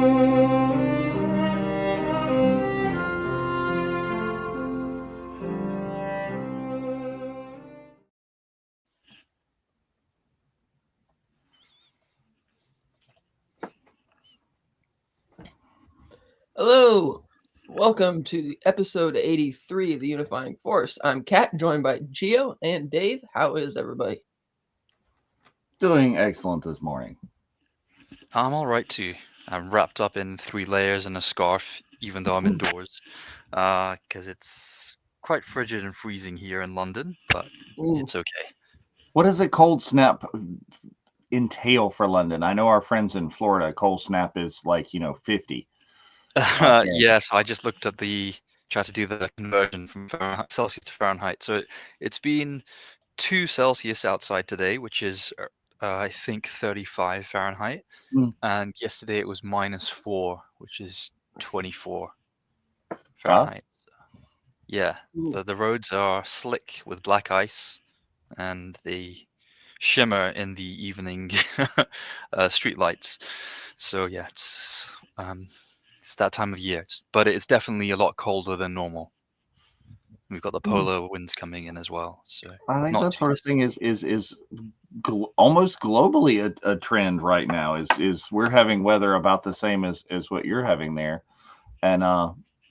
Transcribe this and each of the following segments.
Hello, welcome to episode 83 of the Unifying Force. I'm Kat, joined by Gio and Dave. How is everybody? Doing excellent this morning. I'm all right too. I'm wrapped up in 3 layers and a scarf, even though I'm indoors, because it's quite frigid and freezing here in London, but it's okay. What does a cold snap entail for London? I know our friends in Florida, cold snap is like, 50. Yeah, so I just looked at tried to do the conversion from Celsius to Fahrenheit. So it's been 2 Celsius outside today, which is, I think, 35 Fahrenheit. Mm. And yesterday it was -4, which is 24 Fahrenheit. Yeah, the roads are slick with black ice, and they shimmer in the evening street lights. So yeah, it's that time of year, but it's definitely a lot colder than normal. We've got the polar winds coming in as well. So I think not that too sort of thing is almost globally a trend right now. Is we're having weather about the same as what you're having there, and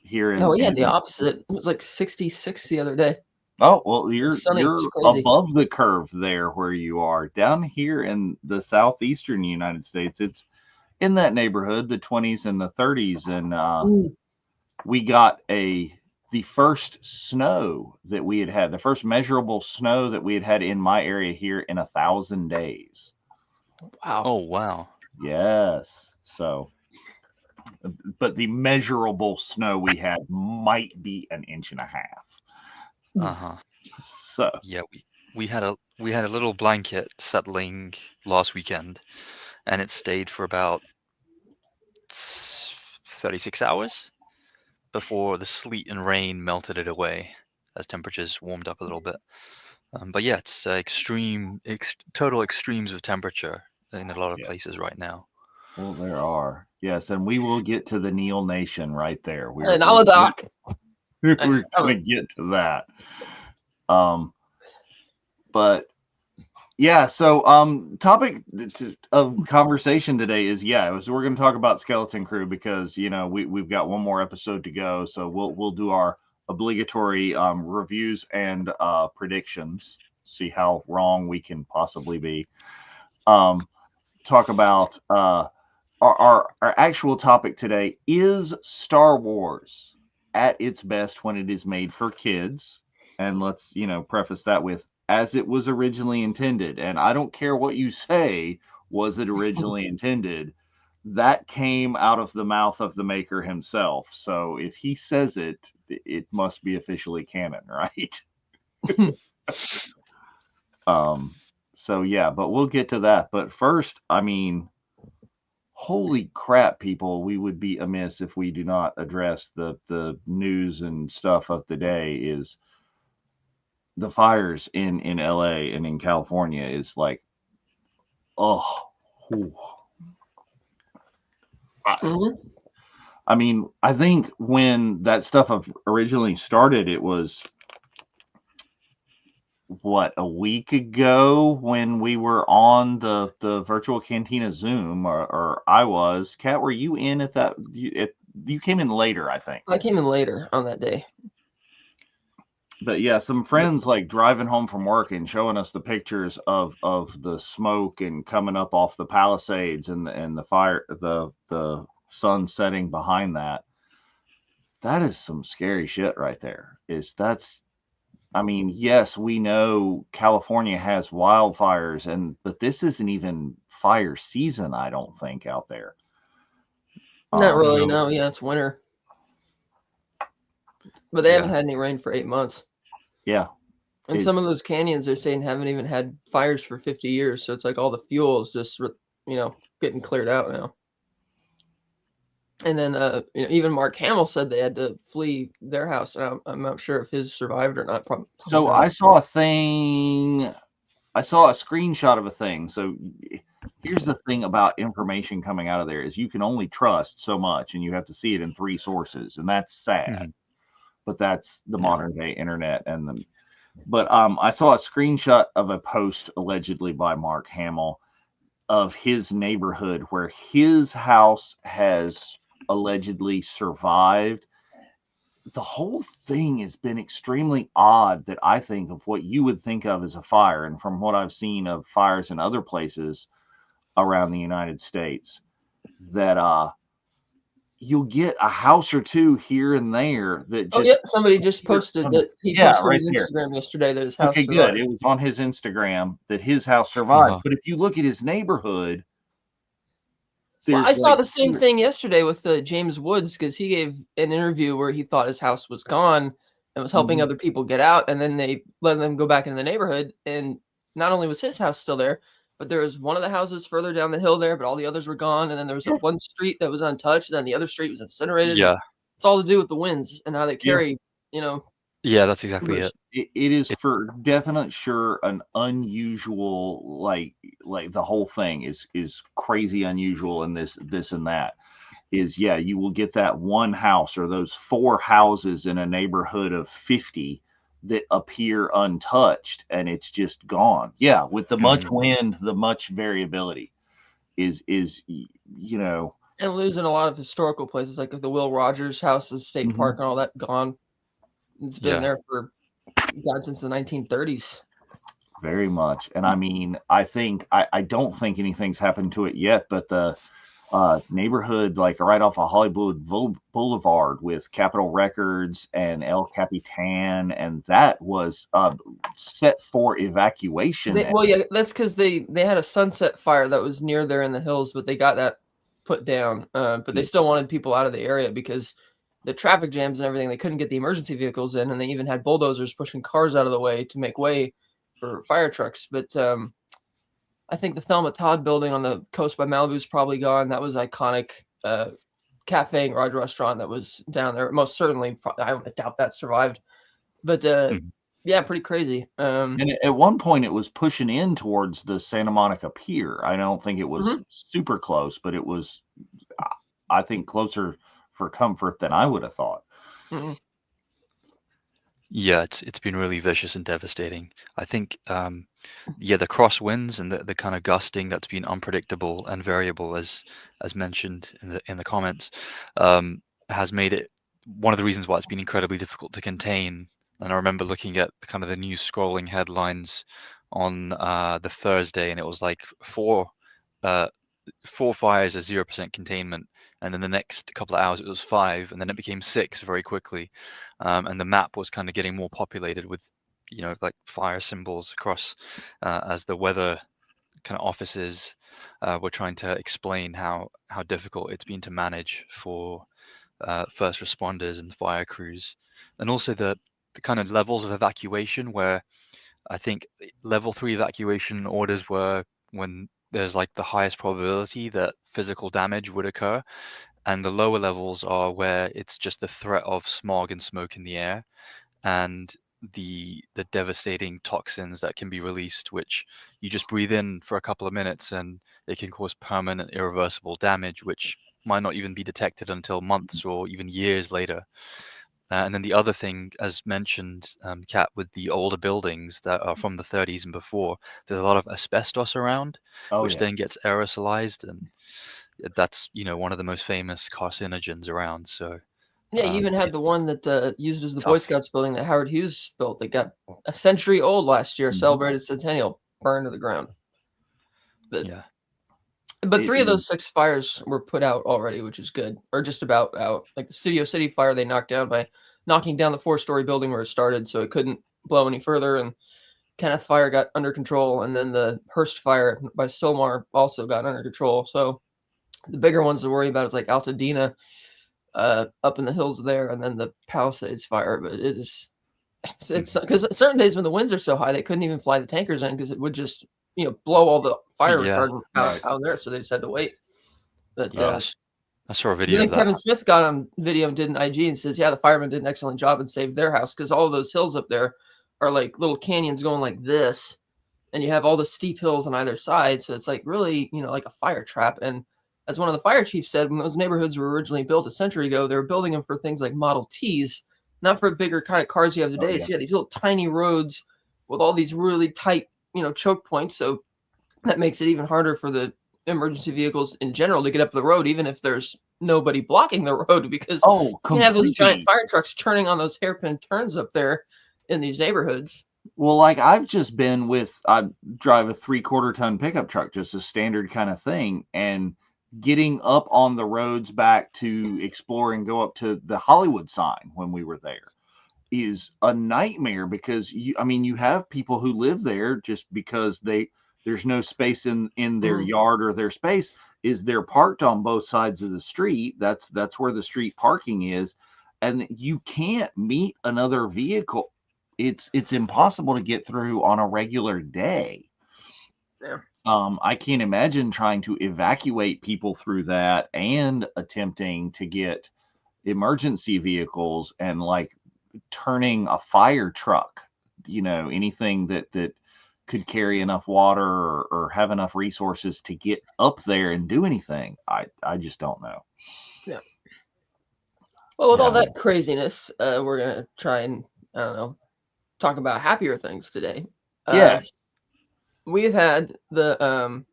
here in. Oh, we had the opposite. It was like 66 the other day. Oh, well, It's sunny. It's you're crazy. above the curve there where you are. Down here in the southeastern United States, it's in that neighborhood, the 20s and the 30s, and we got the first snow that we had, the first measurable snow that we had in my area here in 1,000 days. Wow. Oh, wow. Yes. So, but the measurable snow we had might be 1.5 inches. Uh-huh. So yeah, we had a little blanket settling last weekend, and it stayed for about 36 hours before the sleet and rain melted it away as temperatures warmed up a little bit. But yeah, it's total extremes of temperature in a lot of places right now. Well, there are. Yes, and we will get to the Neil Nation right there. We're going to get to that. But yeah, so topic of conversation today is we're going to talk about Skeleton Crew because we've got one more episode to go, so we'll do our obligatory reviews and predictions. See how wrong we can possibly be. Talk about our actual topic today is Star Wars at its best when it is made for kids, and let's preface that with as it was originally intended. And I don't care what you say, was it originally intended? That came out of the mouth of the maker himself. So if he says it, it must be officially canon, right? So yeah, but we'll get to that. But first, I mean, holy crap, people, we would be amiss if we do not address the news and stuff of the day. Is the fires in LA and in California is like, I mean, I think when that stuff originally started, it was a week ago when we were on the virtual Cantina Zoom, or I was. Kat, were you in at that? You came in later, I think. I came in later on that day. But yeah, some friends like driving home from work and showing us the pictures of the smoke and coming up off the Palisades and the fire, the sun setting behind that. That is some scary shit right there. I mean, yes, we know California has wildfires, but this isn't even fire season, I don't think, out there. Not really, no. Yeah, it's winter. But they haven't had any rain for 8 months. Yeah. And some of those canyons, they're saying, haven't even had fires for 50 years. So it's like all the fuel is just, getting cleared out now. And then, even Mark Hamill said they had to flee their house. And I'm not sure if his survived or not. Probably so not. I saw a screenshot of a thing. So here's the thing about information coming out of there is you can only trust so much, and you have to see it in 3 sources, and that's sad. But that's the modern day internet. But I saw a screenshot of a post allegedly by Mark Hamill of his neighborhood where his house has allegedly survived. The whole thing has been extremely odd, that I think of what you would think of as a fire, and from what I've seen of fires in other places around the United States, that you'll get a house or two here and there that Oh, just yep. Somebody just posted that he yeah, posted right on there. Instagram yesterday that his house Okay, good. survived. It was on his Instagram that his house survived. But if you look at his neighborhood, Well, I there's saw like the same thing yesterday with James Woods, because he gave an interview where he thought his house was gone and was helping other people get out, and then they let them go back into the neighborhood, and not only was his house still there, but there was one of the houses further down the hill there, but all the others were gone, and then there was one street that was untouched, and then the other street was incinerated. Yeah. It's all to do with the winds and how they Yeah. carry, you know. Yeah, that's exactly it. It is It's for definite sure an unusual, like the whole thing is crazy unusual, and this and that is, yeah, you will get that one house or those 4 houses in a neighborhood of 50 that appear untouched, and it's just gone. Yeah, with the much wind, the much variability is you know. And losing a lot of historical places, like the Will Rogers House, the state park, and all that gone. It's been there for God since the 1930s. Very much. And I mean, I don't think anything's happened to it yet, but the neighborhood, like right off of Hollywood Boulevard with Capitol Records and El Capitan, and that was set for evacuation. Well, yeah, that's because they had a sunset fire that was near there in the hills, but they got that put down. But they still wanted people out of the area because the traffic jams and everything. They couldn't get the emergency vehicles in, and they even had bulldozers pushing cars out of the way to make way for fire trucks. But I think the Thelma Todd building on the coast by Malibu is probably gone. That was iconic cafe and garage restaurant that was down there. Most certainly, I doubt that survived. But yeah, pretty crazy. And at one point, it was pushing in towards the Santa Monica Pier. I don't think it was super close, but it was, I think, closer for comfort than I would have thought. Yeah, it's been really vicious and devastating. I think, yeah, the crosswinds and the kind of gusting that's been unpredictable and variable, as mentioned in the comments, has made it one of the reasons why it's been incredibly difficult to contain. And I remember looking at kind of the news scrolling headlines on the Thursday, and it was like 4 fires at 0% containment, and then the next couple of hours it was 5, and then it became 6 very quickly, and the map was kind of getting more populated with, you know, like fire symbols across, as the weather kind of offices were trying to explain how difficult it's been to manage for first responders and fire crews, and also the kind of levels of evacuation, where I think level 3 evacuation orders were when there's like the highest probability that physical damage would occur, and the lower levels are where it's just the threat of smog and smoke in the air, and the devastating toxins that can be released, which you just breathe in for a couple of minutes and it can cause permanent irreversible damage, which might not even be detected until months or even years later. And then the other thing, as mentioned, Kat, with the older buildings that are from the 30s and before, there's a lot of asbestos around, which then gets aerosolized, and that's, you know, one of the most famous carcinogens around. So yeah, you even had the one that used as the Boy tough. Scouts building that Howard Hughes built. That got a century old last year, celebrated centennial, burned to the ground. But Yeah. But 3 of those 6 fires were put out already, which is good, or just about out. Like the Studio City fire, they knocked down by knocking down the 4-story building where it started, so it couldn't blow any further. And Kenneth fire got under control, and then the Hearst fire by Silmar also got under control. So the bigger ones to worry about is like Altadena, up in the hills there, and then the Palisades fire. But it's because certain days when the winds are so high, they couldn't even fly the tankers in because it would just, you know, blow all the fire retardant out there. So they just had to wait. But I saw a video of that. Kevin Smith got on video and did an IG and says, yeah, the firemen did an excellent job and saved their house, because all of those hills up there are like little canyons going like this. and you have all the steep hills on either side. So it's like really, like a fire trap. And as one of the fire chiefs said, when those neighborhoods were originally built a century ago, they were building them for things like Model Ts, not for bigger kind of cars you have today. So you had these little tiny roads with all these really tight, choke points. So that makes it even harder for the emergency vehicles in general to get up the road, even if there's nobody blocking the road, because you can have those giant fire trucks turning on those hairpin turns up there in these neighborhoods. Well, like I drive a 3/4 ton pickup truck, just a standard kind of thing. And getting up on the roads back to explore and go up to the Hollywood sign when we were there is a nightmare, because you have people who live there just because there's no space in their yard, or their space is they're parked on both sides of the street. That's where the street parking is. And you can't meet another vehicle. It's impossible to get through on a regular day. Yeah. I can't imagine trying to evacuate people through that and attempting to get emergency vehicles and like turning a fire truck, anything that could carry enough water or have enough resources to get up there and do anything. I just don't know. Yeah. Well, with all that craziness, we're gonna try and, I don't know, talk about happier things today. Yes. We've had the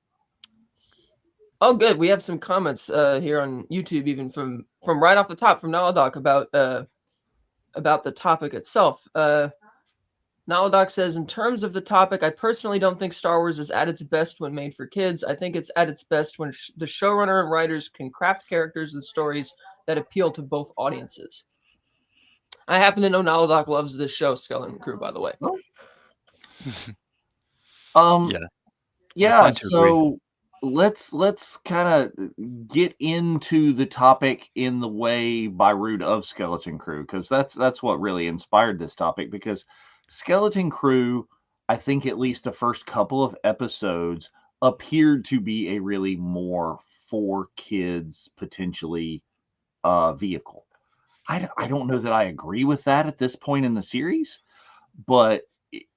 good. We have some comments here on YouTube, even from right off the top from Naladoc about the topic itself. Naladoc says, in terms of the topic, I personally don't think Star Wars is at its best when made for kids. I think it's at its best when the showrunner and writers can craft characters and stories that appeal to both audiences. I happen to know Naladoc loves this show, Skeleton Crew, by the way. Yeah. So let's kind of get into the topic in the way by route of Skeleton Crew, because that's what really inspired this topic. Because Skeleton Crew, I think at least the first couple of episodes appeared to be a really more for kids potentially vehicle. I don't know that I agree with that at this point in the series, but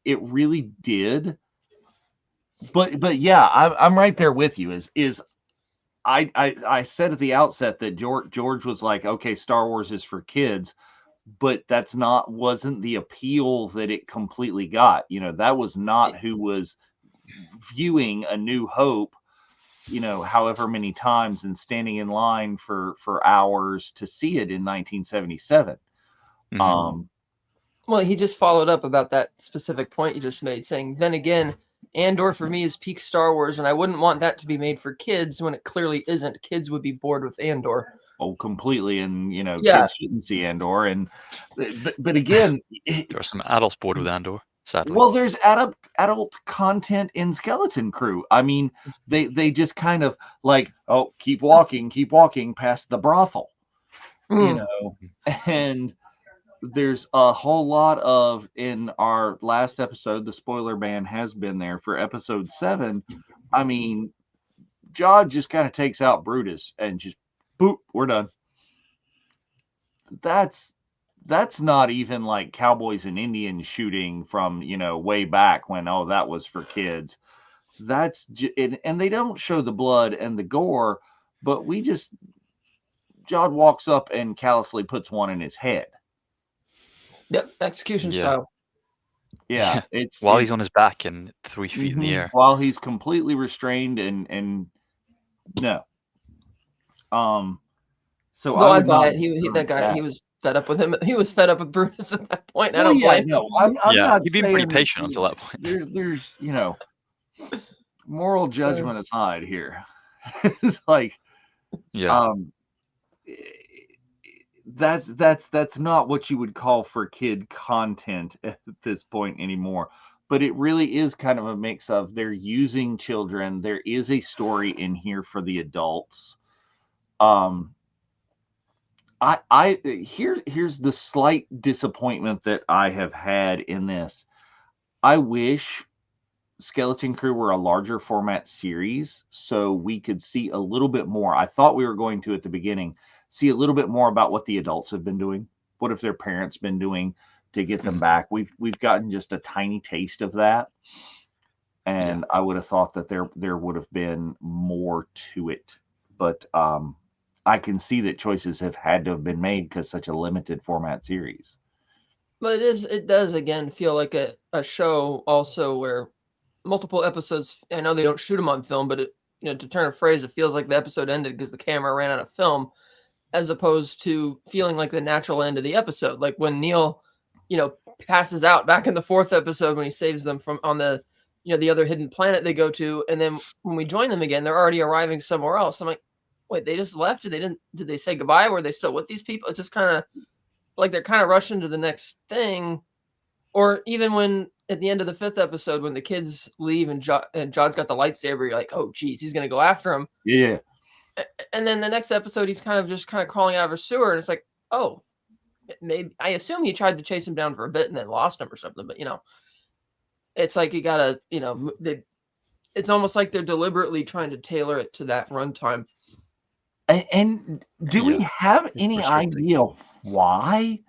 it really did. But yeah, I'm right there with you. I said at the outset that George was like, okay, Star Wars is for kids, but wasn't the appeal that it completely got. That was not who was viewing A New Hope, however many times, and standing in line for hours to see it in 1977. Mm-hmm. Well, he just followed up about that specific point you just made, saying, then again, Andor for me is peak Star Wars, and I wouldn't want that to be made for kids when it clearly isn't. Kids would be bored with Andor. Oh, completely. And, kids shouldn't see Andor. And, but again, there are some adults bored with Andor, sadly. Well, there's adult content in Skeleton Crew. I mean, they just kind of like, oh, keep walking past the brothel, and there's a whole lot of, in our last episode, the spoiler ban has been there for episode 7. I mean, Jod just kind of takes out Brutus and just boop, we're done. That's not even like cowboys and Indians shooting from, way back when, oh, that was for kids. And they don't show the blood and the gore, but Jod walks up and callously puts one in his head. Yep, execution style. Yeah, while he's on his back and 3 feet in the air. While he's completely restrained and no. So I buy it. That guy, he was fed up with him. He was fed up with Brutus at that point. I don't blame him. I'm not he'd been pretty patient until that point. There's moral judgment aside here. It's like, that's not what you would call for kid content at this point anymore. But it really is kind of a mix of, they're using children. There is a story in here for the adults. Here's the slight disappointment that I have had in this. I wish Skeleton Crew were a larger format series so we could see a little bit more. I thought we were going to, at the beginning, see a little bit more about what the adults have been doing. What have their parents been doing to get them back? We've gotten just a tiny taste of that. and I would have thought that there would have been more to it. But I can see that choices have had to have been made because such a limited format series. But it does again feel like a show also where multiple episodes. I know they don't shoot them on film, but to turn a phrase, it feels like the episode ended because the camera ran out of film, as opposed to feeling like the natural end of the episode. Like when Neil, passes out back in the 4th episode when he saves them from on the, the other hidden planet they go to, and then when we join them again, they're already arriving somewhere else. I'm like, wait, they just left? Did they say goodbye? Were they still with these people? It's just kind of like they're kind of rushing to the next thing. Or even when at the end of the 5th episode, when the kids leave and John's got the lightsaber, you're like, oh, geez, he's going to go after him. Yeah. And then the next episode, he's kind of crawling out of a sewer. And it's like, oh, maybe I assume he tried to chase him down for a bit and then lost him or something. But, it's like you got to, it's almost like they're deliberately trying to tailor it to that runtime. And do we have any idea why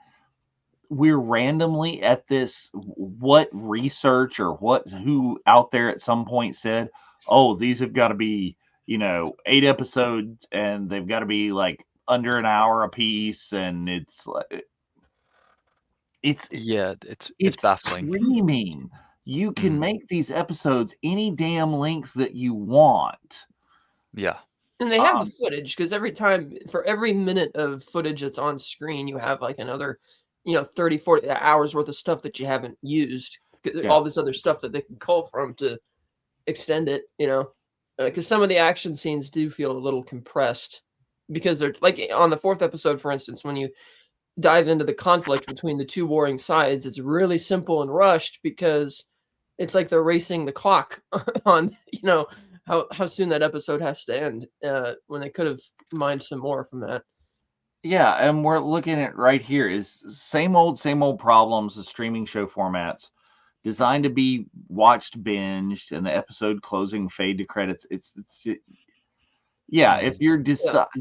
we're randomly at this? What research or who out there at some point said, oh, these have got to be 8 episodes and they've got to be like under an hour a piece, and it's baffling. Screaming. You can make these episodes any damn length that you want. Yeah. And they have the footage, because for every minute of footage that's on screen, you have like another, 30, 40 hours worth of stuff that you haven't used. All this other stuff that they can cull from to extend it, because some of the action scenes do feel a little compressed, because they're like on the 4th episode, for instance, when you dive into the conflict between the two warring sides, it's really simple and rushed because it's like they're racing the clock on, how soon that episode has to end, when they could have mined some more from that. Yeah, and we're looking at right here is same old problems of streaming show formats designed to be watched, binged, and the episode closing fade to credits. If you're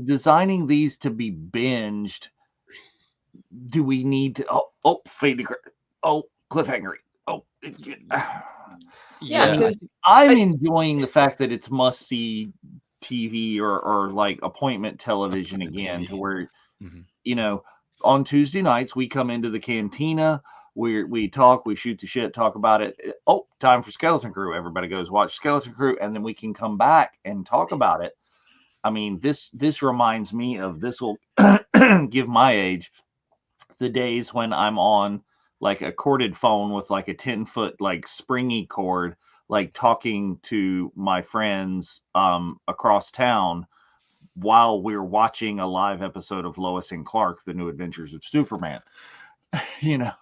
designing these to be binged, do we need to fade to credit? Oh, cliffhanger. Oh, because I'm enjoying the fact that it's must see TV or like appointment television again, to where on Tuesday nights we come into the cantina, we talk, we shoot the shit, talk about it. Oh, time for Skeleton Crew. Everybody goes watch Skeleton Crew, and then we can come back and talk about it. I mean, this reminds me of, this will give my age, the days when I'm on like a corded phone with like a 10-foot like springy cord, like talking to my friends across town while we're watching a live episode of Lois and Clark: The New Adventures of Superman. Yeah,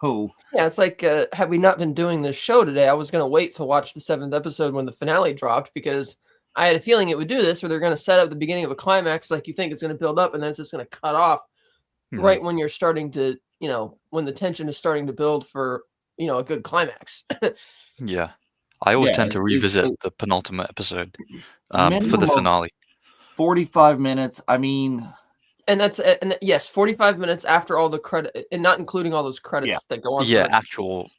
it's like, had we not been doing this show today, I was going to wait to watch the 7th episode when the finale dropped, because I had a feeling it would do this, where they're going to set up the beginning of a climax, like you think it's going to build up, and then it's just going to cut off right when you're starting to, when the tension is starting to build for, a good climax. Yeah. I always tend to revisit the penultimate episode for the finale. 45 minutes. I mean, and that's, and yes, 45 minutes after all the credit, and not including all those credits that go on. Actual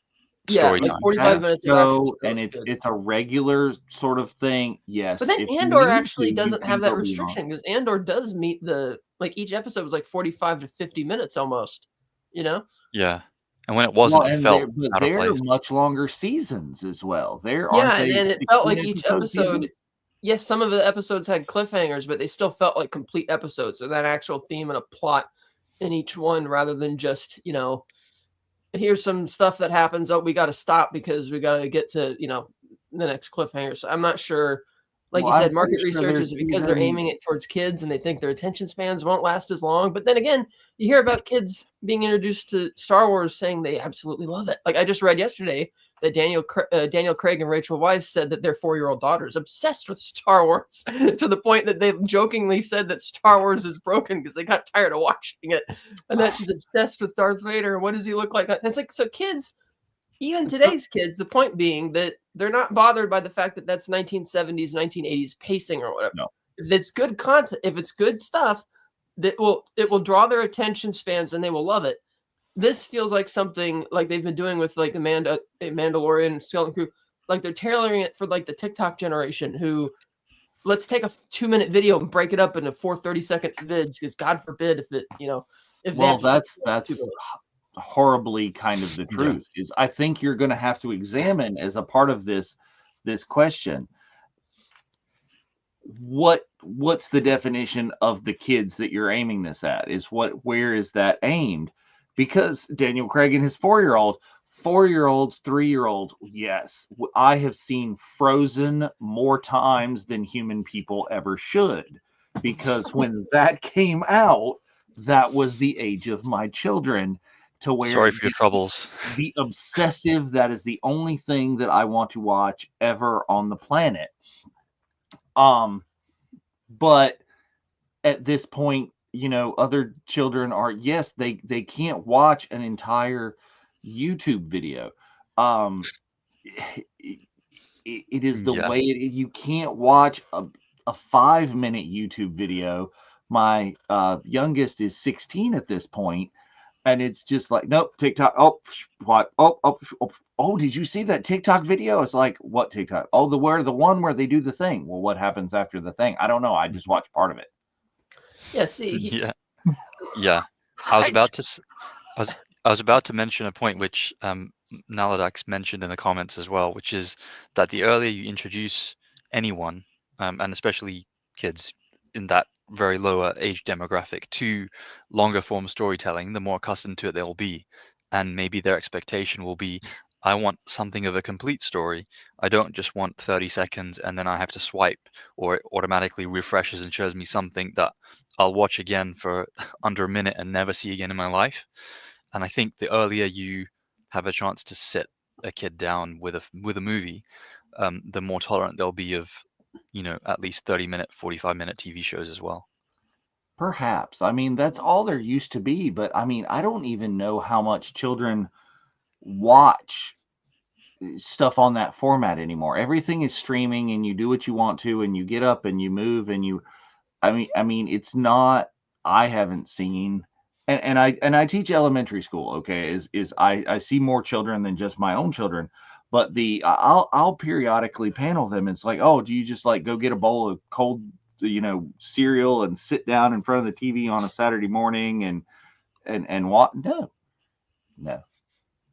story time. 45 minutes of actual and it's a regular sort of thing. Yes. But then Andor actually doesn't have that restriction, because Andor does meet each episode was like 45 to 50 minutes almost, Yeah. And when it wasn't, it felt out of place. They're much longer seasons as well. And it felt like each episode. Yes, some of the episodes had cliffhangers, but they still felt like complete episodes with that actual theme and a plot in each one, rather than just, here's some stuff that happens. Oh, we got to stop because we got to get to, the next cliffhanger. So I'm not sure. Like you said, market research is because they're aiming it towards kids and they think their attention spans won't last as long. But then again, you hear about kids being introduced to Star Wars saying they absolutely love it. Like I just read yesterday that Daniel Craig and Rachel Weisz said that their 4-year-old daughter is obsessed with Star Wars to the point that they jokingly said that Star Wars is broken because they got tired of watching it, and that she's obsessed with Darth Vader. And what does he look like? It's like, so kids, even today's kids, the point being that they're not bothered by the fact that that's 1970s, 1980s pacing or whatever. No. If it's good content, if it's good stuff, it will draw their attention spans and they will love it. This feels like something like they've been doing with like Mandalorian, Skeleton Crew, like they're tailoring it for like the TikTok generation who let's take a 2-minute video and break it up into 4 30-second vids because God forbid if it, if they have Well, to sit that's 2 minutes. horribly kind of the truth. Is I think you're going to have to examine as a part of this question, what's the definition of the kids that you're aiming this at? Where is that aimed? Because Daniel Craig and his 4-year-olds, 3-year-old, yes, I have seen Frozen more times than human people ever should. Because when that came out, that was the age of my children, to where Sorry for your troubles. the obsessive, that is the only thing that I want to watch ever on the planet. But at this point, other children are, yes, they can't watch an entire YouTube video. It is the way you can't watch a 5-minute YouTube video. My youngest is 16 at this point, and it's just like, nope, TikTok. Oh, what? Oh, did you see that TikTok video? It's like, what TikTok? Oh, the one where they do the thing. Well, what happens after the thing? I don't know. I just watched part of it. Yeah, see, yeah. I was about to mention a point which Naladax mentioned in the comments as well, which is that the earlier you introduce anyone, and especially kids in that very lower age demographic, to longer form storytelling, the more accustomed to it they'll be. And maybe their expectation will be, I want something of a complete story. I don't just want 30 seconds and then I have to swipe, or it automatically refreshes and shows me something that I'll watch again for under a minute and never see again in my life. And I think the earlier you have a chance to sit a kid down with a movie, the more tolerant they'll be of, at least 30-minute, 45-minute TV shows as well. Perhaps. I mean, that's all there used to be. But I mean, I don't even know how much children watch stuff on that format anymore. Everything is streaming, and you do what you want to, and you get up and you move, and I mean, it's not. I haven't seen, and I teach elementary school. Okay, I see more children than just my own children, but I'll periodically panel them. It's like, oh, do you just like go get a bowl of cold, cereal and sit down in front of the TV on a Saturday morning and what? No,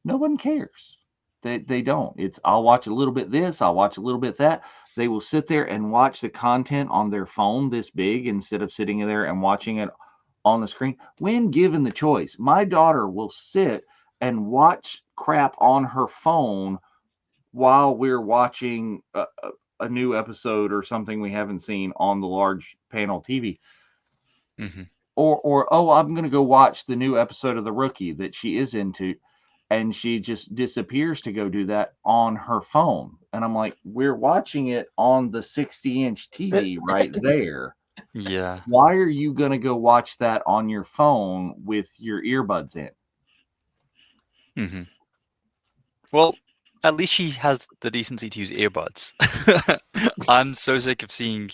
no one cares. They don't. It's, I'll watch a little bit this, I'll watch a little bit that. They will sit there and watch the content on their phone this big instead of sitting there and watching it on the screen. When given the choice, my daughter will sit and watch crap on her phone while we're watching a new episode or something we haven't seen on the large panel TV. Mm-hmm. Or oh, I'm going to go watch the new episode of The Rookie that she is into. And she just disappears to go do that on her phone. And I'm like, we're watching it on the 60-inch TV right there. Yeah. Why are you going to go watch that on your phone with your earbuds in? Mm-hmm. Well, at least she has the decency to use earbuds. I'm so sick of seeing,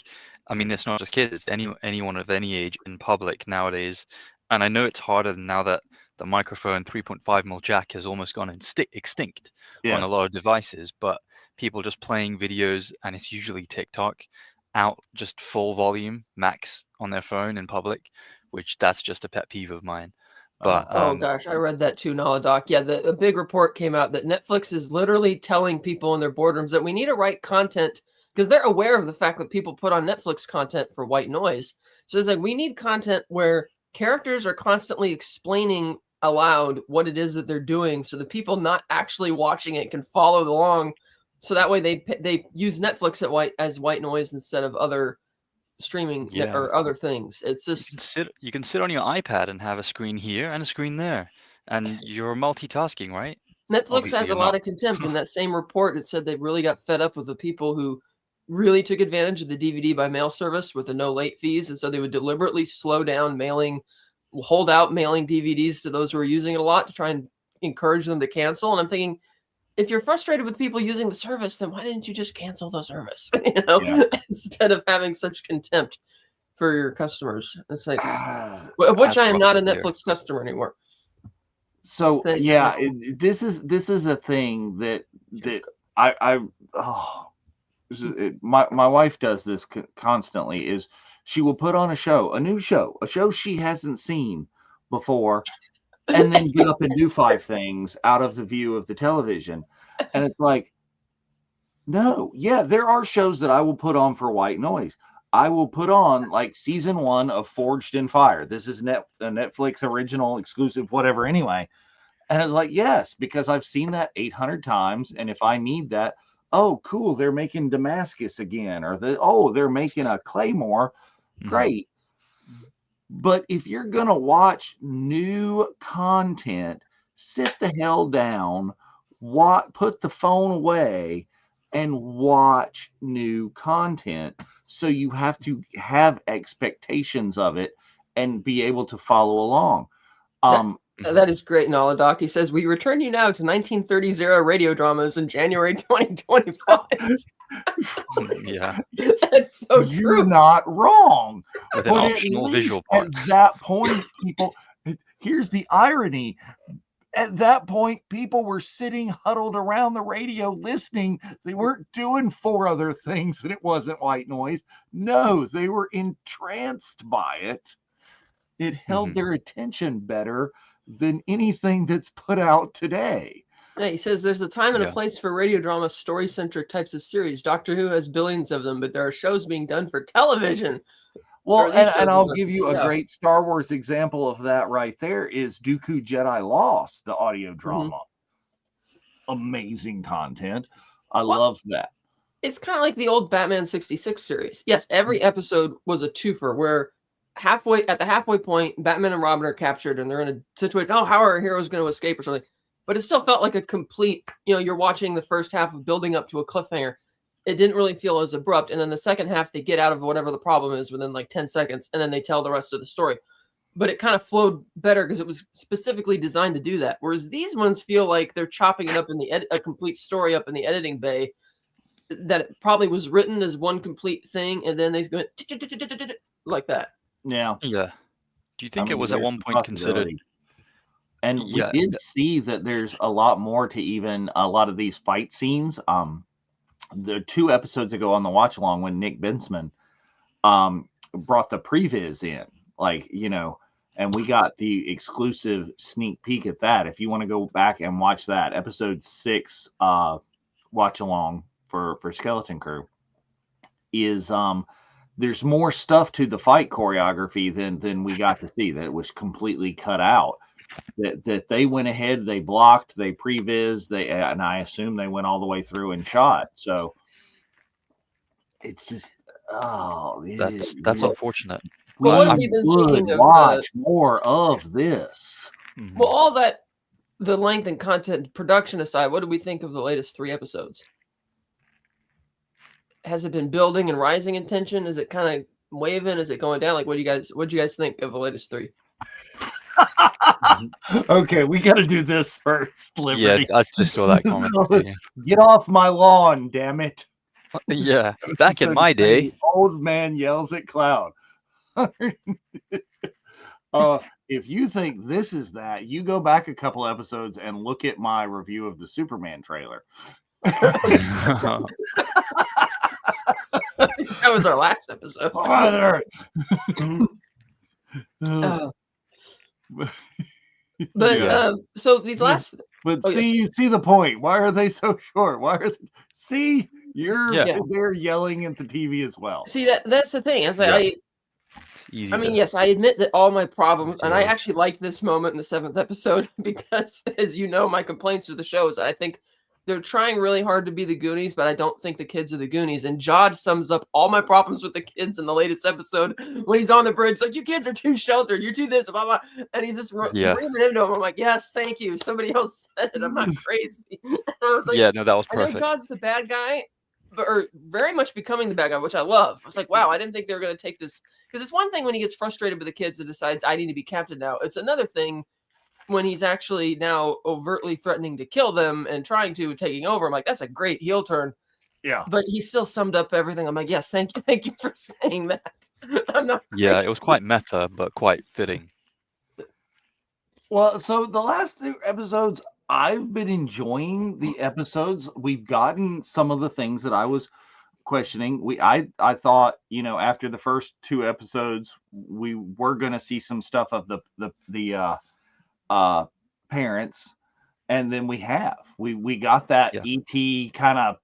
I mean, it's not just kids, it's anyone of any age in public nowadays. And I know it's harder now that the microphone 3.5mm jack has almost gone extinct on a lot of devices, but people just playing videos, and it's usually TikTok, out just full volume, max on their phone in public, which that's just a pet peeve of mine. But oh gosh, I read that too, Naladoc. Yeah, a big report came out that Netflix is literally telling people in their boardrooms that we need to write content because they're aware of the fact that people put on Netflix content for white noise. So it's like, we need content where characters are constantly explaining aloud what it is that they're doing, so the people not actually watching it can follow along. So that way they use Netflix as white noise instead of other streaming or other things. It's just you can sit on your iPad and have a screen here and a screen there, and you're multitasking, right? Netflix Obviously has a lot of contempt. In that same report, it said they really got fed up with the people who really took advantage of the DVD by mail service with the no late fees, and so they would deliberately slow down hold out mailing DVDs to those who are using it a lot to try and encourage them to cancel. And I'm thinking, if you're frustrated with people using the service, then why didn't you just cancel the service? Instead of having such contempt for your customers. It's like, of which I am not a Netflix customer anymore. So yeah, this is a thing that My wife does this constantly. Is she will put on a new show, a show she hasn't seen before, and then get up and do 5 things out of the view of the television, and it's like, no, yeah, there are shows that I will put on for white noise. I will put on like season 1 of Forged in Fire. This is a Netflix original exclusive, whatever. Anyway, and it's like, yes, because I've seen that 800 times, and if I need that, oh, cool, they're making Damascus again, or they're making a Claymore, great. But if you're gonna watch new content, sit the hell down, put the phone away, and watch new content. So you have to have expectations of it and be able to follow along. That is great, Naladoc. He says, we return you now to 1930s era radio dramas in January 2025. Yeah. That's so You're true. not wrong. With an But at optional least visual at part. that point, people, here's the irony. At that point, people were sitting huddled around the radio listening. They weren't doing 4 other things, and it wasn't white noise. No, they were entranced by it. It held their attention better than anything that's put out today. Yeah, he says there's a time and a Yeah. place for radio drama, story-centric types of series. Doctor Who has billions of them, but there are shows being done for television. Well, Or these shows and are I'll done- give you a yeah. great Star Wars example of that right there is Dooku Jedi Lost, the audio drama. Amazing content. I love that. It's kind of like the old Batman 66 series. Yes, every episode was a twofer where at the halfway point, Batman and Robin are captured and they're in a situation, oh, how are our heroes going to escape or something? But it still felt like a complete, you're watching the first half of building up to a cliffhanger. It didn't really feel as abrupt. And then the second half, they get out of whatever the problem is within like 10 seconds, and then they tell the rest of the story. But it kind of flowed better because it was specifically designed to do that. Whereas these ones feel like they're chopping it up in a complete story up in the editing bay that it probably was written as one complete thing, and then they go like that. Yeah. Yeah. Do you think it was at there's one the point considered? possibility. And Yeah. we did see that there's a lot more to even a lot of these fight scenes. The 2 episodes ago on the watch along when Nick Bensman brought the previs in, and we got the exclusive sneak peek at that. If you want to go back and watch that, episode 6 watch along for Skeleton Crew is there's more stuff to the fight choreography than we got to see. That it was completely cut out. That they went ahead, they blocked, they previs, and I assume they went all the way through and shot. So it's just That's unfortunate. Well, what have we you been would thinking of watch more of this. Well, all that, the length and content production aside, what do we think of the latest 3 episodes? Has it been building and rising in tension? Is it kind of waving? Is it going down? Like, what do you guys think of the latest 3? Okay, we got to do this first, Liberty. Yeah, I just saw that comment. Yeah. Get off my lawn, damn it. Yeah, back in my day. Old man yells at cloud. If you think this is that, you go back a couple episodes and look at my review of the Superman trailer. That was our last episode. But Yeah. so these last, But you see the point. Why are they so short? See, you're Yeah. they're yelling at the TV as well. see that's the thing. It's like It's easy I mean, to- yes, I admit that all my problems, and I Yeah. actually liked this moment in the 7th episode because, as you know, my complaints with the show is I think they're trying really hard to be the Goonies, but I don't think the kids are the Goonies. And Jod sums up all my problems with the kids in the latest episode when he's on the bridge, like, you kids are too sheltered, you're too this, blah, blah. And he's just Yeah. reaming into him. I'm like, yes, thank you. Somebody else said it. I'm not crazy. I was like, Yeah, no, that was I know perfect. Jod's the bad guy, or very much becoming the bad guy, which I love. I was like, wow, I didn't think they were going to take this. Because it's one thing when he gets frustrated with the kids and decides, I need to be captain now. It's another thing when he's actually now overtly threatening to kill them and trying to, taking over. I'm like, that's a great heel turn. Yeah. But he still summed up everything. I'm like, yes, thank you for saying that. I'm not Yeah, crazy. it was quite meta, but quite fitting. Well, so the last 2 episodes, I've been enjoying the episodes. We've gotten some of the things that I was questioning. I thought, after the first 2 episodes, we were going to see some stuff of the parents, and then we got that Yeah. ET kind of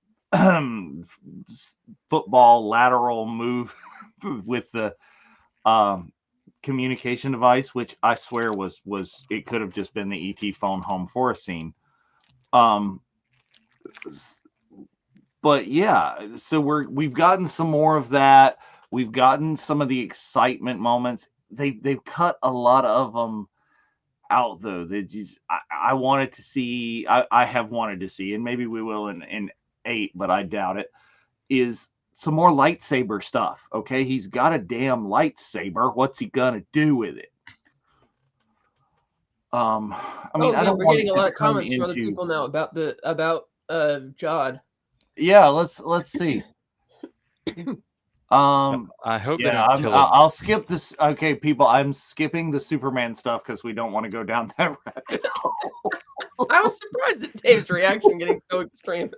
football lateral move with the communication device, which I swear was it could have just been the ET phone home for a scene. But yeah, so we've gotten some more of that. We've gotten some of the excitement moments. They've cut a lot of them out though. They just I wanted to see. I have wanted to see, and maybe we will in 8, but I doubt it. Is some more lightsaber stuff. Okay, he's got a damn lightsaber. What's he gonna do with it? I mean, I yeah, don't we're want getting it a to lot of turn comments from other into. people now about Jod. Yeah, let's see. I hope they Yeah, don't kill him. I'll skip this. Okay, people, I'm skipping the Superman stuff because we don't want to go down that rabbit hole. I was surprised at Dave's reaction getting so extreme.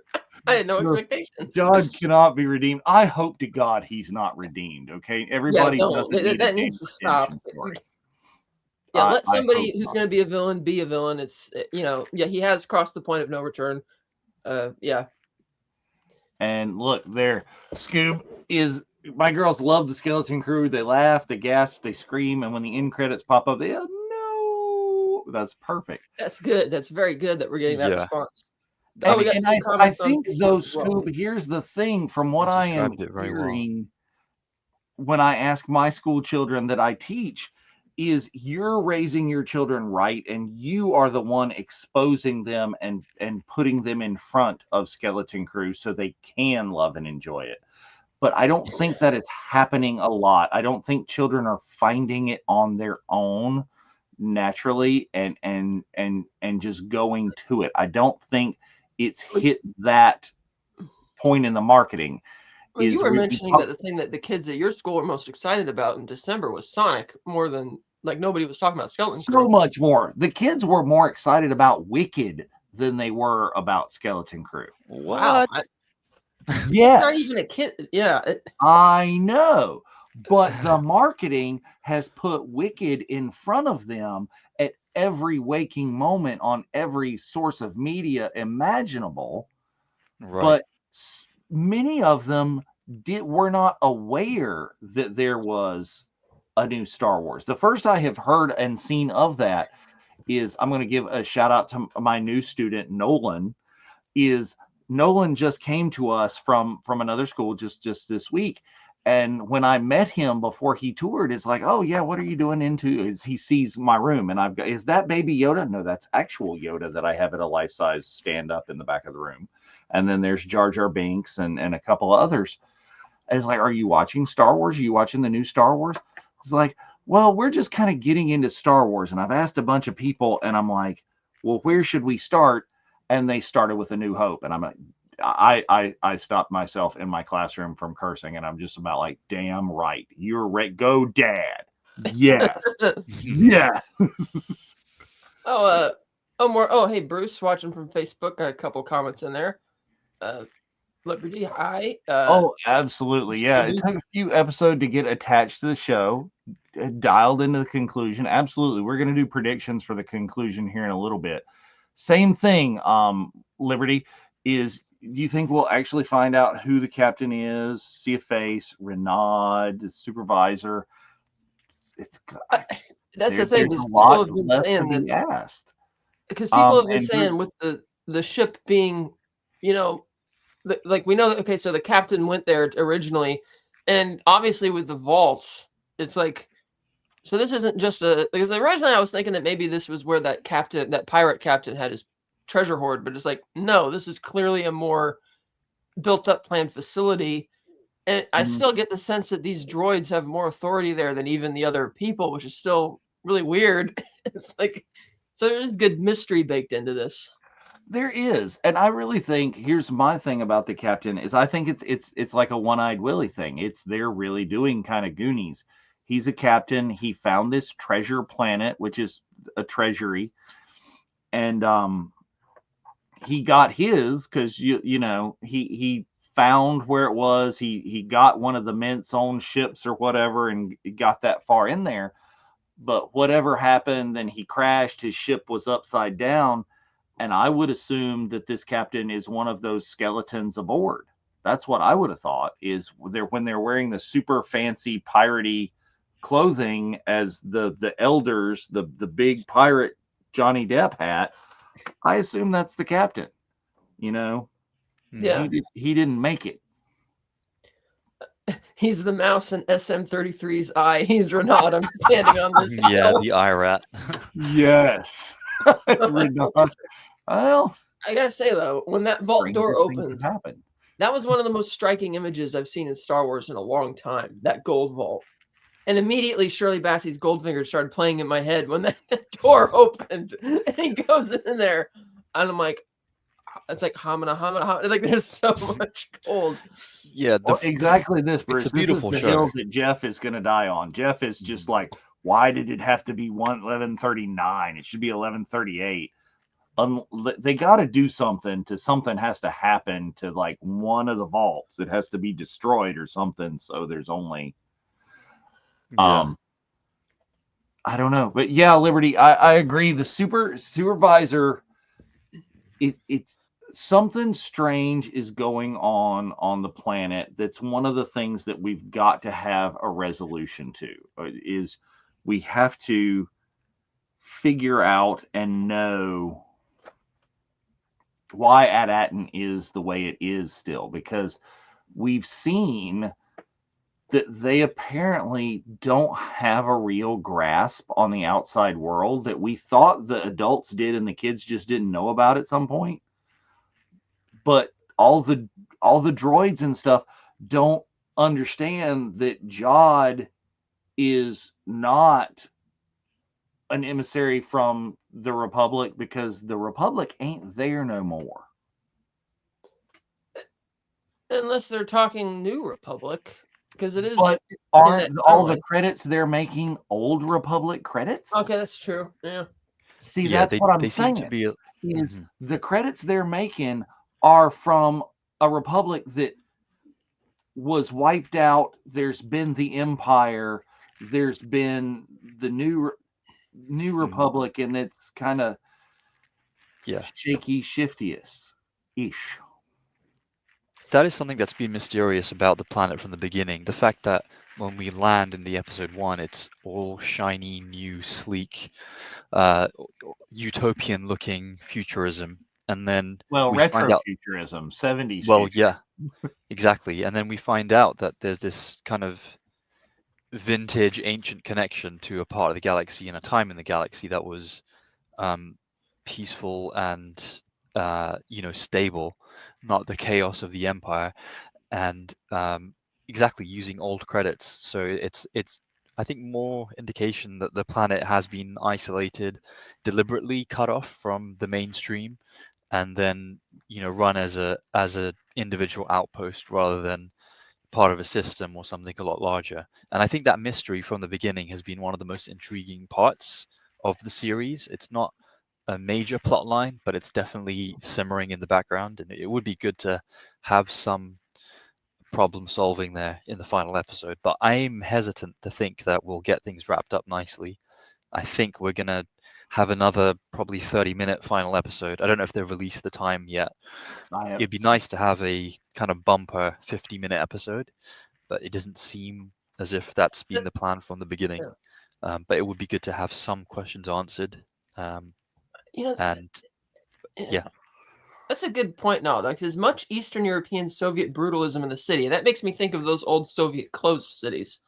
I had no expectations. John cannot be redeemed. I hope to God he's not redeemed. Okay, everybody don't. doesn't need a That damn needs to stop. redemption story. Yeah, let I somebody hope who's not. going to be a villain be a villain. It's yeah, he has crossed the point of no return. Yeah. And look there, Scoob is. My girls love the Skeleton Crew. They laugh, they gasp, they scream, and when the end credits pop up, they no. That's perfect. That's good. That's very good that we're getting that Yeah. response. And, We got and some I comments on think Facebook though, as well. Scoob, here's the thing from what You I am described it very well. hearing when I ask my school children that I teach is you're raising your children right, and you are the one exposing them and putting them in front of Skeleton Crew so they can love and enjoy it. But I don't think that is happening a lot. I don't think children are finding it on their own naturally and just going to it. I don't think it's hit that point in the marketing. Well, you were mentioning that the thing that the kids at your school were most excited about in December was Sonic, more than like nobody was talking about Skeleton Crew. So much more. The kids were more excited about Wicked than they were about Skeleton Crew. Wow. Yes. It's not even a kid. Yeah. I know. But the marketing has put Wicked in front of them at every waking moment on every source of media imaginable. Right. But many of them were not aware that there was a new Star Wars. The first I have heard and seen of that is, I'm going to give a shout out to my new student, Nolan. Nolan just came to us from another school just this week. And when I met him before he toured, it's like, oh yeah, what are you doing into? He sees my room and I've got, is that Baby Yoda? No, that's actual Yoda that I have at a life-size stand up in the back of the room. And then there's Jar Jar Binks and a couple of others. And it's like, are you watching Star Wars? Are you watching the new Star Wars? It's like, well, we're just kind of getting into Star Wars. And I've asked a bunch of people and I'm like, well, where should we start? And they started with A New Hope. And I'm like, I stopped myself in my classroom from cursing, and I'm just about like, damn right. You're right. Go, Dad. Yes. Yes. Hey, Bruce, watching from Facebook. A couple comments in there. Liberty, hi. Absolutely. Yeah. It took a few episodes to get attached to the show, dialed into the conclusion. Absolutely. We're going to do predictions for the conclusion here in a little bit. Same thing, Liberty, do you think we'll actually find out who the captain is, see a face, Renaud, the supervisor? That's the thing, because people have been saying that. Because people have been saying with the ship being, like we know that, okay, so the captain went there originally, and obviously with the vaults, it's like, so this isn't just because originally I was thinking that maybe this was where that pirate captain had his treasure hoard, but it's like, no, this is clearly a more built up planned facility. And I still get the sense that these droids have more authority there than even the other people, which is still really weird. It's like, so there's good mystery baked into this. There is, and I really think, here's my thing about the captain is I think it's like a One-Eyed Willie thing. They're really doing kind of Goonies. He's a captain. He found this treasure planet, which is a treasury, and he got his because you know he found where it was. He got one of the Mint's own ships or whatever and got that far in there. But whatever happened, then he crashed. His ship was upside down, and I would assume that this captain is one of those skeletons aboard. That's what I would have thought. Is when they're wearing the super fancy piratey clothing as the elders, the big pirate Johnny Depp hat. I assume that's the captain. You know, Yeah. he didn't make it. He's the mouse in SM33's eye. He's Renaud. I'm standing on this. Yeah, hill. the IRAT. Yes, it's ridiculous. Well, I gotta say though, when that vault door opened, happened. that was one of the most striking images I've seen in Star Wars in a long time. That gold vault, and immediately Shirley Bassey's Goldfinger started playing in my head when that door opened, and he goes in there, and I'm like, it's like hamana hamana. Like there's so much gold. Yeah, exactly this, Bruce. It's a beautiful this is the hill that Jeff is going to die on. Jeff is just like, why did it have to be 1139? It should be 1138. They got to do something. Something has to happen to like one of the vaults. It has to be destroyed or something. So there's only, I don't know, but yeah, Liberty. I agree. The supervisor. It's something strange is going on the planet. That's one of the things that we've got to have a resolution to. Is we have to figure out and know why Atatin is the way it is still, because we've seen that they apparently don't have a real grasp on the outside world that we thought the adults did and the kids just didn't know about at some point. But all the droids and stuff don't understand that Jod is not an emissary from the Republic, because the Republic ain't there no more. Unless they're talking New Republic, because it is. But aren't all the credits they're making Old Republic credits? Okay, that's true. Yeah. See, that's what I'm saying. Seem to be is the credits they're making are from a republic that was wiped out. There's been the Empire. There's been the New Republic, and it's kind of shaky, shiftiest-ish. That is something that's been mysterious about the planet from the beginning. The fact that when we land in the episode 1, it's all shiny, new, sleek, utopian-looking futurism. And then retro-futurism, 70s. Well, yeah, exactly. And then we find out that there's this kind of vintage, ancient connection to a part of the galaxy and a time in the galaxy that was peaceful and stable, not the chaos of the Empire, and exactly using old credits. So it's I think more indication that the planet has been isolated, deliberately cut off from the mainstream, and then run as a individual outpost rather than part of a system or something a lot larger. And I think that mystery from the beginning has been one of the most intriguing parts of the series. It's not a major plot line, but it's definitely simmering in the background, and it would be good to have some problem solving there in the final episode. But I'm hesitant to think that we'll get things wrapped up nicely. I think we're gonna have another probably 30-minute final episode. I don't know if they've released the time yet. It'd be nice to have a kind of bumper 50-minute episode, but it doesn't seem as if that's been the plan from the beginning. But it would be good to have some questions answered. That's a good point now, because there's much Eastern European Soviet brutalism in the city. That makes me think of those old Soviet closed cities.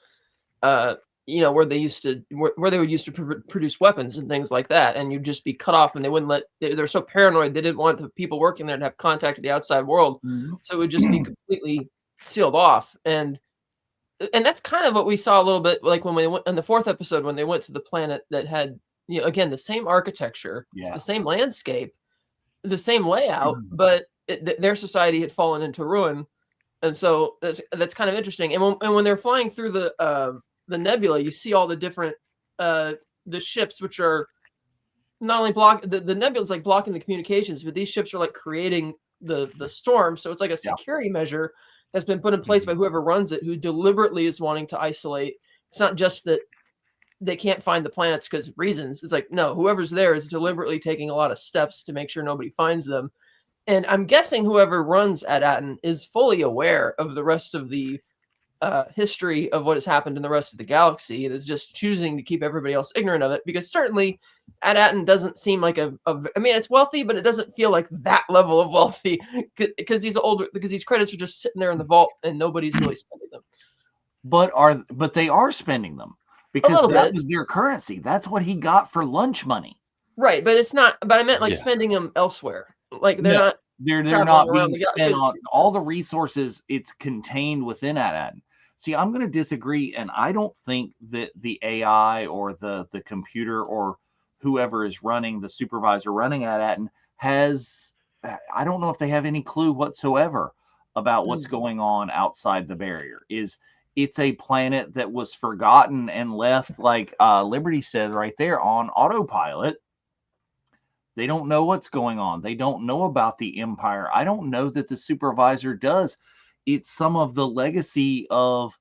Where they used to, where they would used to produce weapons and things like that, and you'd just be cut off, and they wouldn't let. They're so paranoid they didn't want the people working there to have contact with the outside world, so it would just be completely sealed off. And that's kind of what we saw a little bit, like when we went in the 4th episode when they went to the planet that had, again, the same architecture, the same landscape, the same layout, but their society had fallen into ruin, and so that's kind of interesting. And when they're flying through the nebula, you see all the different the ships, which are not only block the nebula's like blocking the communications, but these ships are like creating the storm. So it's like a security measure that's been put in place by whoever runs it, who deliberately is wanting to isolate. It's not just that they can't find the planets because of reasons. It's like, no, whoever's there is deliberately taking a lot of steps to make sure nobody finds them. And I'm guessing whoever runs AT-ATN is fully aware of the rest of the history of what has happened in the rest of the galaxy, and is just choosing to keep everybody else ignorant of it, because certainly AT-ATN doesn't seem like I mean, it's wealthy, but it doesn't feel like that level of wealthy, because these credits are just sitting there in the vault and nobody's really spending them. But they are spending them, because that was their currency. That's what he got for lunch money. Right, but it's not. But I meant like spending them elsewhere. Like they're not. They're not being spent on all the resources. It's contained within AT-ATN. See, I'm going to disagree, and I don't think that the AI or the computer or whoever is running, the supervisor running AT-ATN has. I don't know if they have any clue whatsoever about what's going on outside the barrier. It's a planet that was forgotten and left, like Liberty said right there, on autopilot. They don't know what's going on. They don't know about the Empire. I don't know that the supervisor does. It's some of the legacy of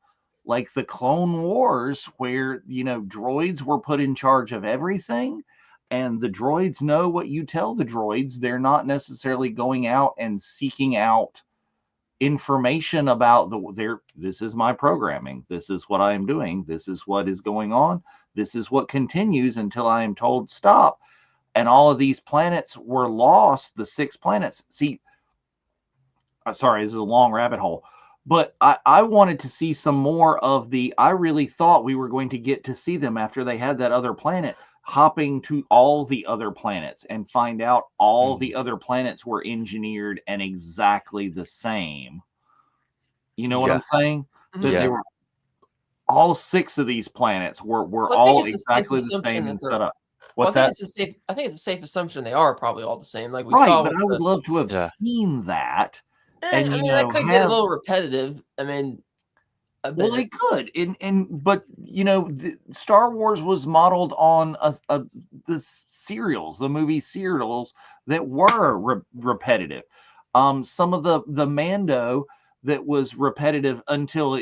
like the Clone Wars, where, you know, droids were put in charge of everything, and the droids know what you tell the droids. They're not necessarily going out and seeking out information about this is my programming. This is what I am doing. This is what is going on. This is what continues until I am told stop. And all of these planets were lost, the 6 planets. See, sorry, this is a long rabbit hole. But I wanted to see some more of I really thought we were going to get to see them after they had that other planet, hopping to all the other planets and find out all the other planets were engineered and exactly the same. You know what I'm saying? That they were, all 6 of these planets were all exactly the same and set up. What's that? I think it's a safe assumption they are probably all the same. Like we saw, but I would love to have seen that. And I mean, that could get a little repetitive. I mean, well, they could, but you know, Star Wars was modeled on the serials, the movie serials that were repetitive. Some of the Mando that was repetitive until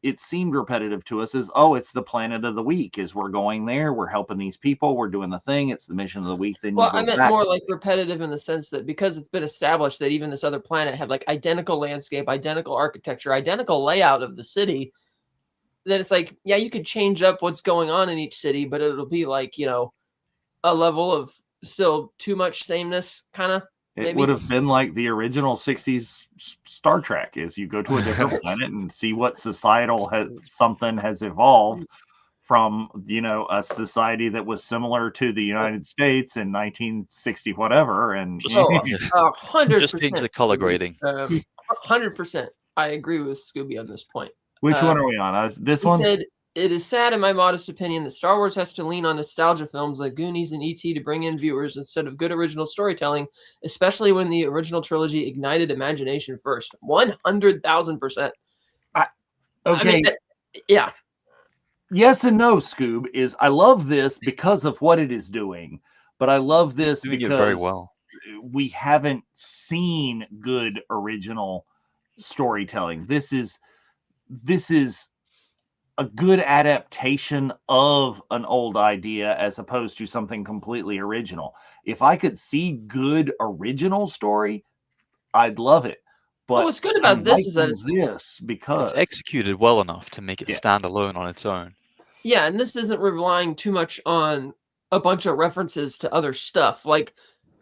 it seemed repetitive to us is, oh, it's the planet of the week, is we're going there, we're helping these people, we're doing the thing, it's the mission of the week. Then I meant more like repetitive in the sense that because it's been established that even this other planet had like identical landscape, identical architecture, identical layout of the city, that it's like, yeah, you could change up what's going on in each city, but it'll be like, you know, a level of still too much sameness, kind of. It would have been like the original 60s Star Trek, is you go to a different planet and see what societal has evolved from, you know, a society that was similar to the United States in 1960 whatever, and 100%. Just change the color grading. 100%. I agree with Scooby on this point. Which one are we on? This one? He said, it is sad, in my modest opinion, that Star Wars has to lean on nostalgia films like Goonies and E.T. to bring in viewers instead of good original storytelling, especially when the original trilogy ignited imagination first. 100,000%. Okay. I mean, yeah. Yes and no, Scoob. I love this because of what it is doing, but I love this because very well. We haven't seen good original storytelling. This is a good adaptation of an old idea as opposed to something completely original. If I could see good original story, I'd love it. But what's good about this is that it's executed well enough to make it stand alone on its own. Yeah, and this isn't relying too much on a bunch of references to other stuff like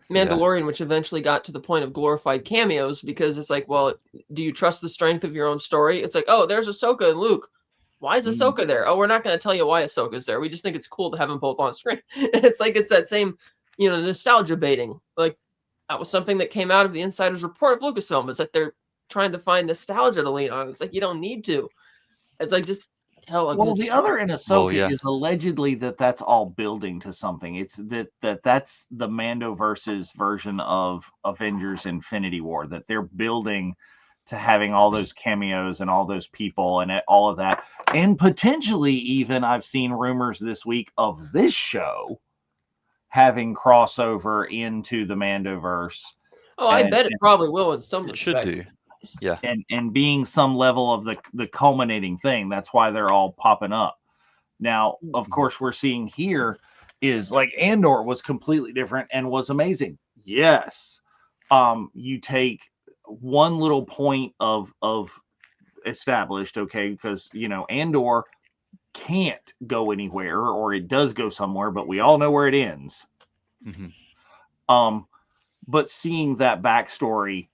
Mandalorian, which eventually got to the point of glorified cameos, because it's like, well, do you trust the strength of your own story? It's like, oh, there's Ahsoka and Luke. Why is Ahsoka there? Oh, we're not going to tell you why Ahsoka's there. We just think it's cool to have them both on screen. It's like, it's that same, you know, nostalgia baiting. Like, that was something that came out of the insider's report of Lucasfilm. It's like they're trying to find nostalgia to lean on. It's like, you don't need to. It's like, just tell a good the story. other in Ahsoka is allegedly that's all building to something. It's that's the Mandoverse's version of Avengers Infinity War, that they're building to having all those cameos and all those people and all of that. And potentially even, I've seen rumors this week of this show having crossover into the Mandoverse. Oh, I bet it probably will in some It should respects. do. Yeah. And being some level of the culminating thing. That's why they're all popping up. Now, of course, we're seeing here is like Andor was completely different and was amazing. Yes. You take one little point of established, okay, because Andor can't go anywhere, or it does go somewhere, but we all know where it ends. But seeing that backstory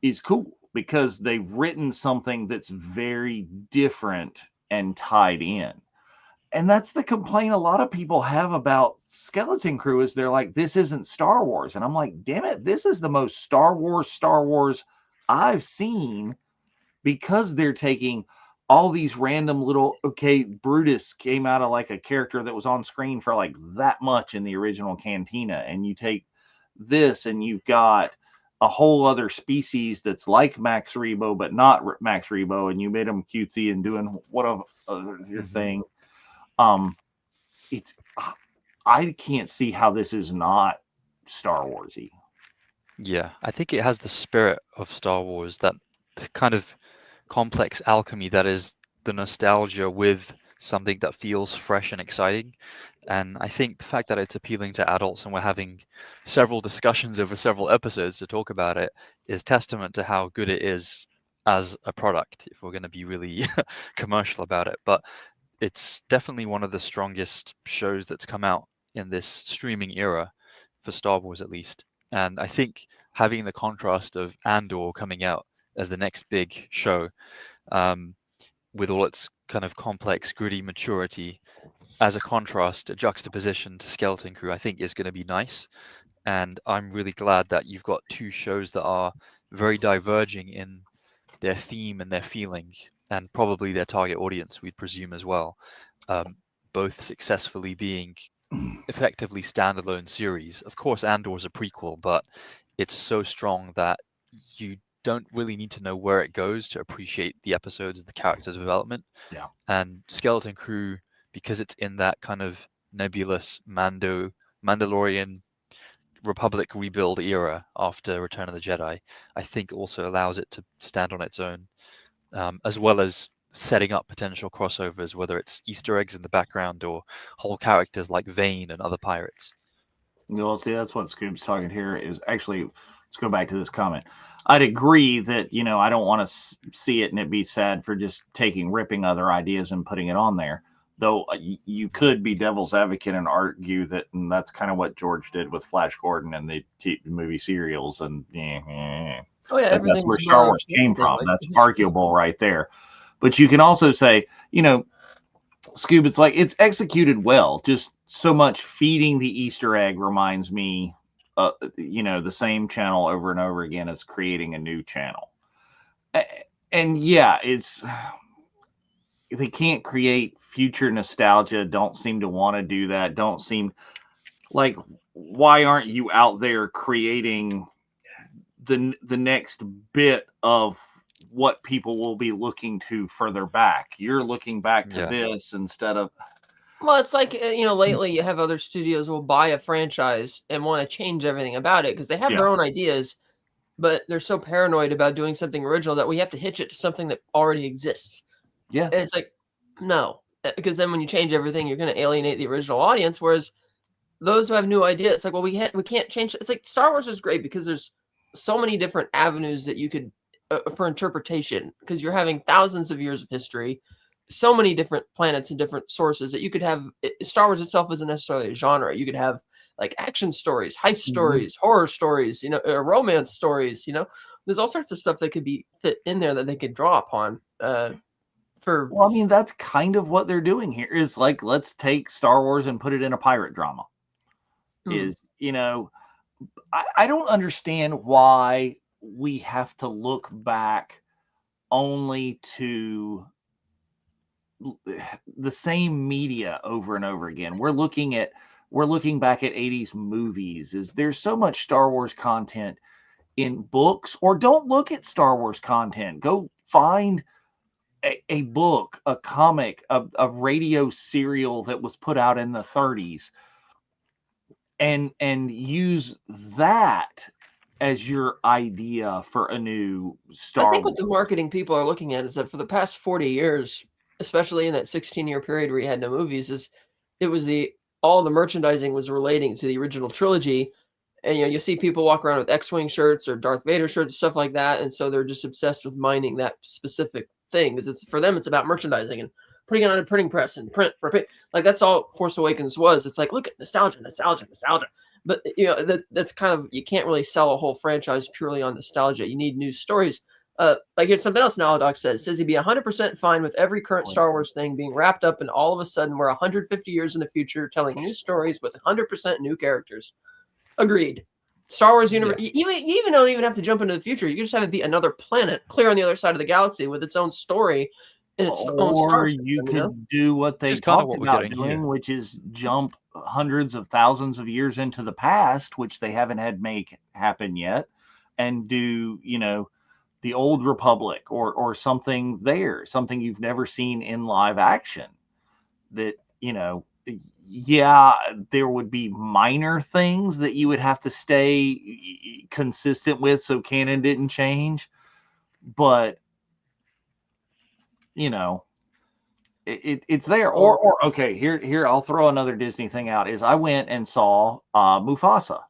is cool because they've written something that's very different and tied in. And that's the complaint a lot of people have about Skeleton Crew is they're like, this isn't Star Wars. And I'm like, damn it, this is the most Star Wars I've seen, because they're taking all these random little, okay, Brutus came out of like a character that was on screen for like that much in the original Cantina. And you take this and you've got a whole other species that's like Max Rebo, but not Max Rebo. And you made them cutesy and doing whatever your thing. It's I can't see how this is not Star Warsy. Yeah, I think it has the spirit of Star Wars, that kind of complex alchemy that is the nostalgia with something that feels fresh and exciting. And I think the fact that it's appealing to adults and we're having several discussions over several episodes to talk about it is testament to how good it is as a product, if we're going to be really commercial about it. But it's definitely one of the strongest shows that's come out in this streaming era, for Star Wars at least. And I think having the contrast of Andor coming out as the next big show, with all its kind of complex, gritty maturity, as a contrast, a juxtaposition to Skeleton Crew, I think is going to be nice. And I'm really glad that you've got two shows that are very diverging in their theme and their feeling, and probably their target audience, we'd presume as well, both successfully being effectively standalone series. Of course, Andor's a prequel, but it's so strong that you don't really need to know where it goes to appreciate the episodes and the character development. Yeah. And Skeleton Crew, because it's in that kind of nebulous Mandalorian Republic rebuild era after Return of the Jedi, I think also allows it to stand on its own, as well as setting up potential crossovers, whether it's Easter eggs in the background or whole characters like Vane and other pirates. Well, see, that's what Scoop's talking here is actually, let's go back to this comment. I'd agree that, I don't want to see it and it be sad for just ripping other ideas and putting it on there. Though you could be devil's advocate and argue that, and that's kind of what George did with Flash Gordon and the movie serials. And Oh yeah, that's where Star Wars came from. That's arguable right there. But you can also say, Scoob, it's like it's executed well. Just so much feeding the Easter egg reminds me, the same channel over and over again as creating a new channel. And yeah, they can't create future nostalgia. Don't seem to want to do that. Don't seem like, why aren't you out there creating the next bit of what people will be looking to further back? You're looking back to this instead of. Well, it's like, lately you have other studios will buy a franchise and want to change everything about it because they have their own ideas, but they're so paranoid about doing something original that we have to hitch it to something that already exists. Yeah. And it's like, no, because then when you change everything, you're going to alienate the original audience. Whereas those who have new ideas, it's like, well, we can't change. It's like Star Wars is great because there's so many different avenues that you could for interpretation, because you're having thousands of years of history, so many different planets and different sources that you could have. Star Wars itself isn't necessarily a genre. You could have like action stories, heist stories, horror stories, romance stories. There's all sorts of stuff that could be fit in there that they could draw upon. Well, I mean, that's kind of what they're doing here. Is like, let's take Star Wars and put it in a pirate drama. I don't understand why we have to look back only to the same media over and over again. We're looking back at 80s movies. There's so much Star Wars content in books, or don't look at Star Wars content. Go find a book, a comic, a radio serial that was put out in the 30s. and use that as your idea for a new I Star think Wars. what the marketing people are looking at is that for the past 40 years, especially in that 16-year period where you had no movies, it was all the merchandising was relating to the original trilogy. And you see people walk around with X-Wing shirts or Darth Vader shirts, stuff like that, and so they're just obsessed with mining that specific thing because it's for them it's about merchandising and putting it on a printing press and print, repeat. Like that's all Force Awakens was. It's like look at nostalgia, nostalgia, nostalgia. But that's kind of you can't really sell a whole franchise purely on nostalgia. You need new stories. Like here's something else Naladoc says he'd be 100% fine with every current Star Wars thing being wrapped up and all of a sudden we're 150 years in the future telling new stories with 100% new characters. Agreed. Star Wars universe. Yeah. You even don't even have to jump into the future. You can just have it be another planet, clear on the other side of the galaxy, with its own story and its own star system. You could do what they talked about doing, which is jump hundreds of thousands of years into the past, which they haven't had make happen yet, and do the old Republic or something something you've never seen in live action. That yeah, there would be minor things that you would have to stay consistent with so canon didn't change. But, it's there. Or okay, here, I'll throw another Disney thing out is I went and saw Mufasa.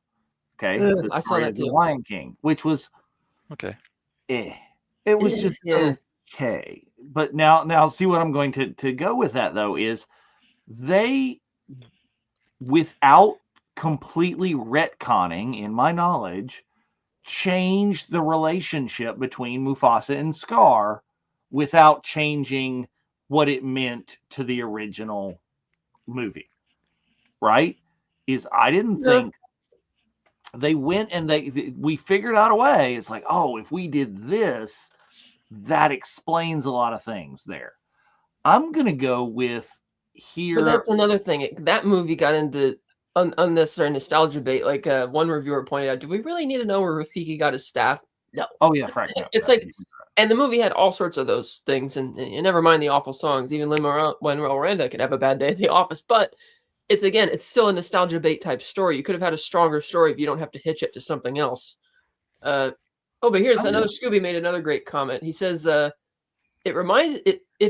Okay. I saw that too. The Lion King, which was okay. It was just okay. But now see what I'm going to go with that though is they, without completely retconning, in my knowledge, changed the relationship between Mufasa and Scar without changing what it meant to the original movie. Right? I didn't think they went and we figured out a way. It's like, oh, if we did this, that explains a lot of things there. I'm going to go with here. But that's another thing. That movie got into unnecessary nostalgia bait. Like one reviewer pointed out, do we really need to know where Rafiki got his staff? No. Oh, yeah, right. No, it's like, and the movie had all sorts of those things. And never mind the awful songs. Even Lin-Manuel Miranda could have a bad day at the office. But it's still a nostalgia bait type story. You could have had a stronger story if you don't have to hitch it to something else. But here's another Scooby made another great comment. He says, if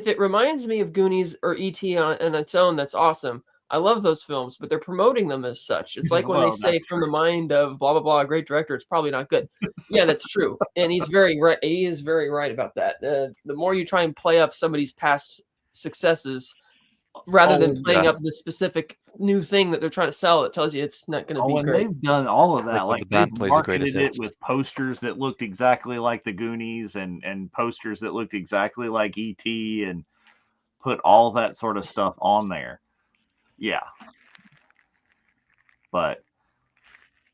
it reminds me of Goonies or E.T. on its own, that's awesome. I love those films, but they're promoting them as such. It's like when they say from the mind of blah, blah, blah, a great director, it's probably not good. Yeah, that's true. And he's very right. He is very right about that. The more you try and play up somebody's past successes rather than playing up the specific new thing that they're trying to sell, it tells you it's not going to be great. They've done all of that. Like they've marketed it with posters that looked exactly like the Goonies and posters that looked exactly like E.T. and put all that sort of stuff on there. Yeah. But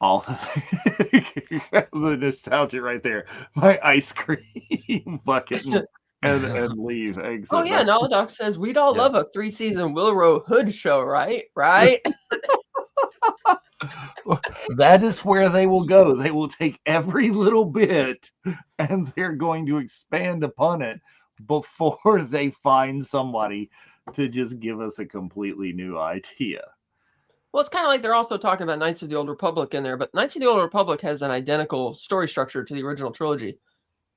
all the nostalgia right there. My ice cream bucket and leave exit. Oh yeah, Naladoc says we'd all love a 3-season Wilrow Hood show, right? Right? That is where they will go. They will take every little bit and they're going to expand upon it before they find somebody to just give us a completely new idea. Well, it's kind of like they're also talking about Knights of the Old Republic in there, but Knights of the Old Republic has an identical story structure to the original trilogy.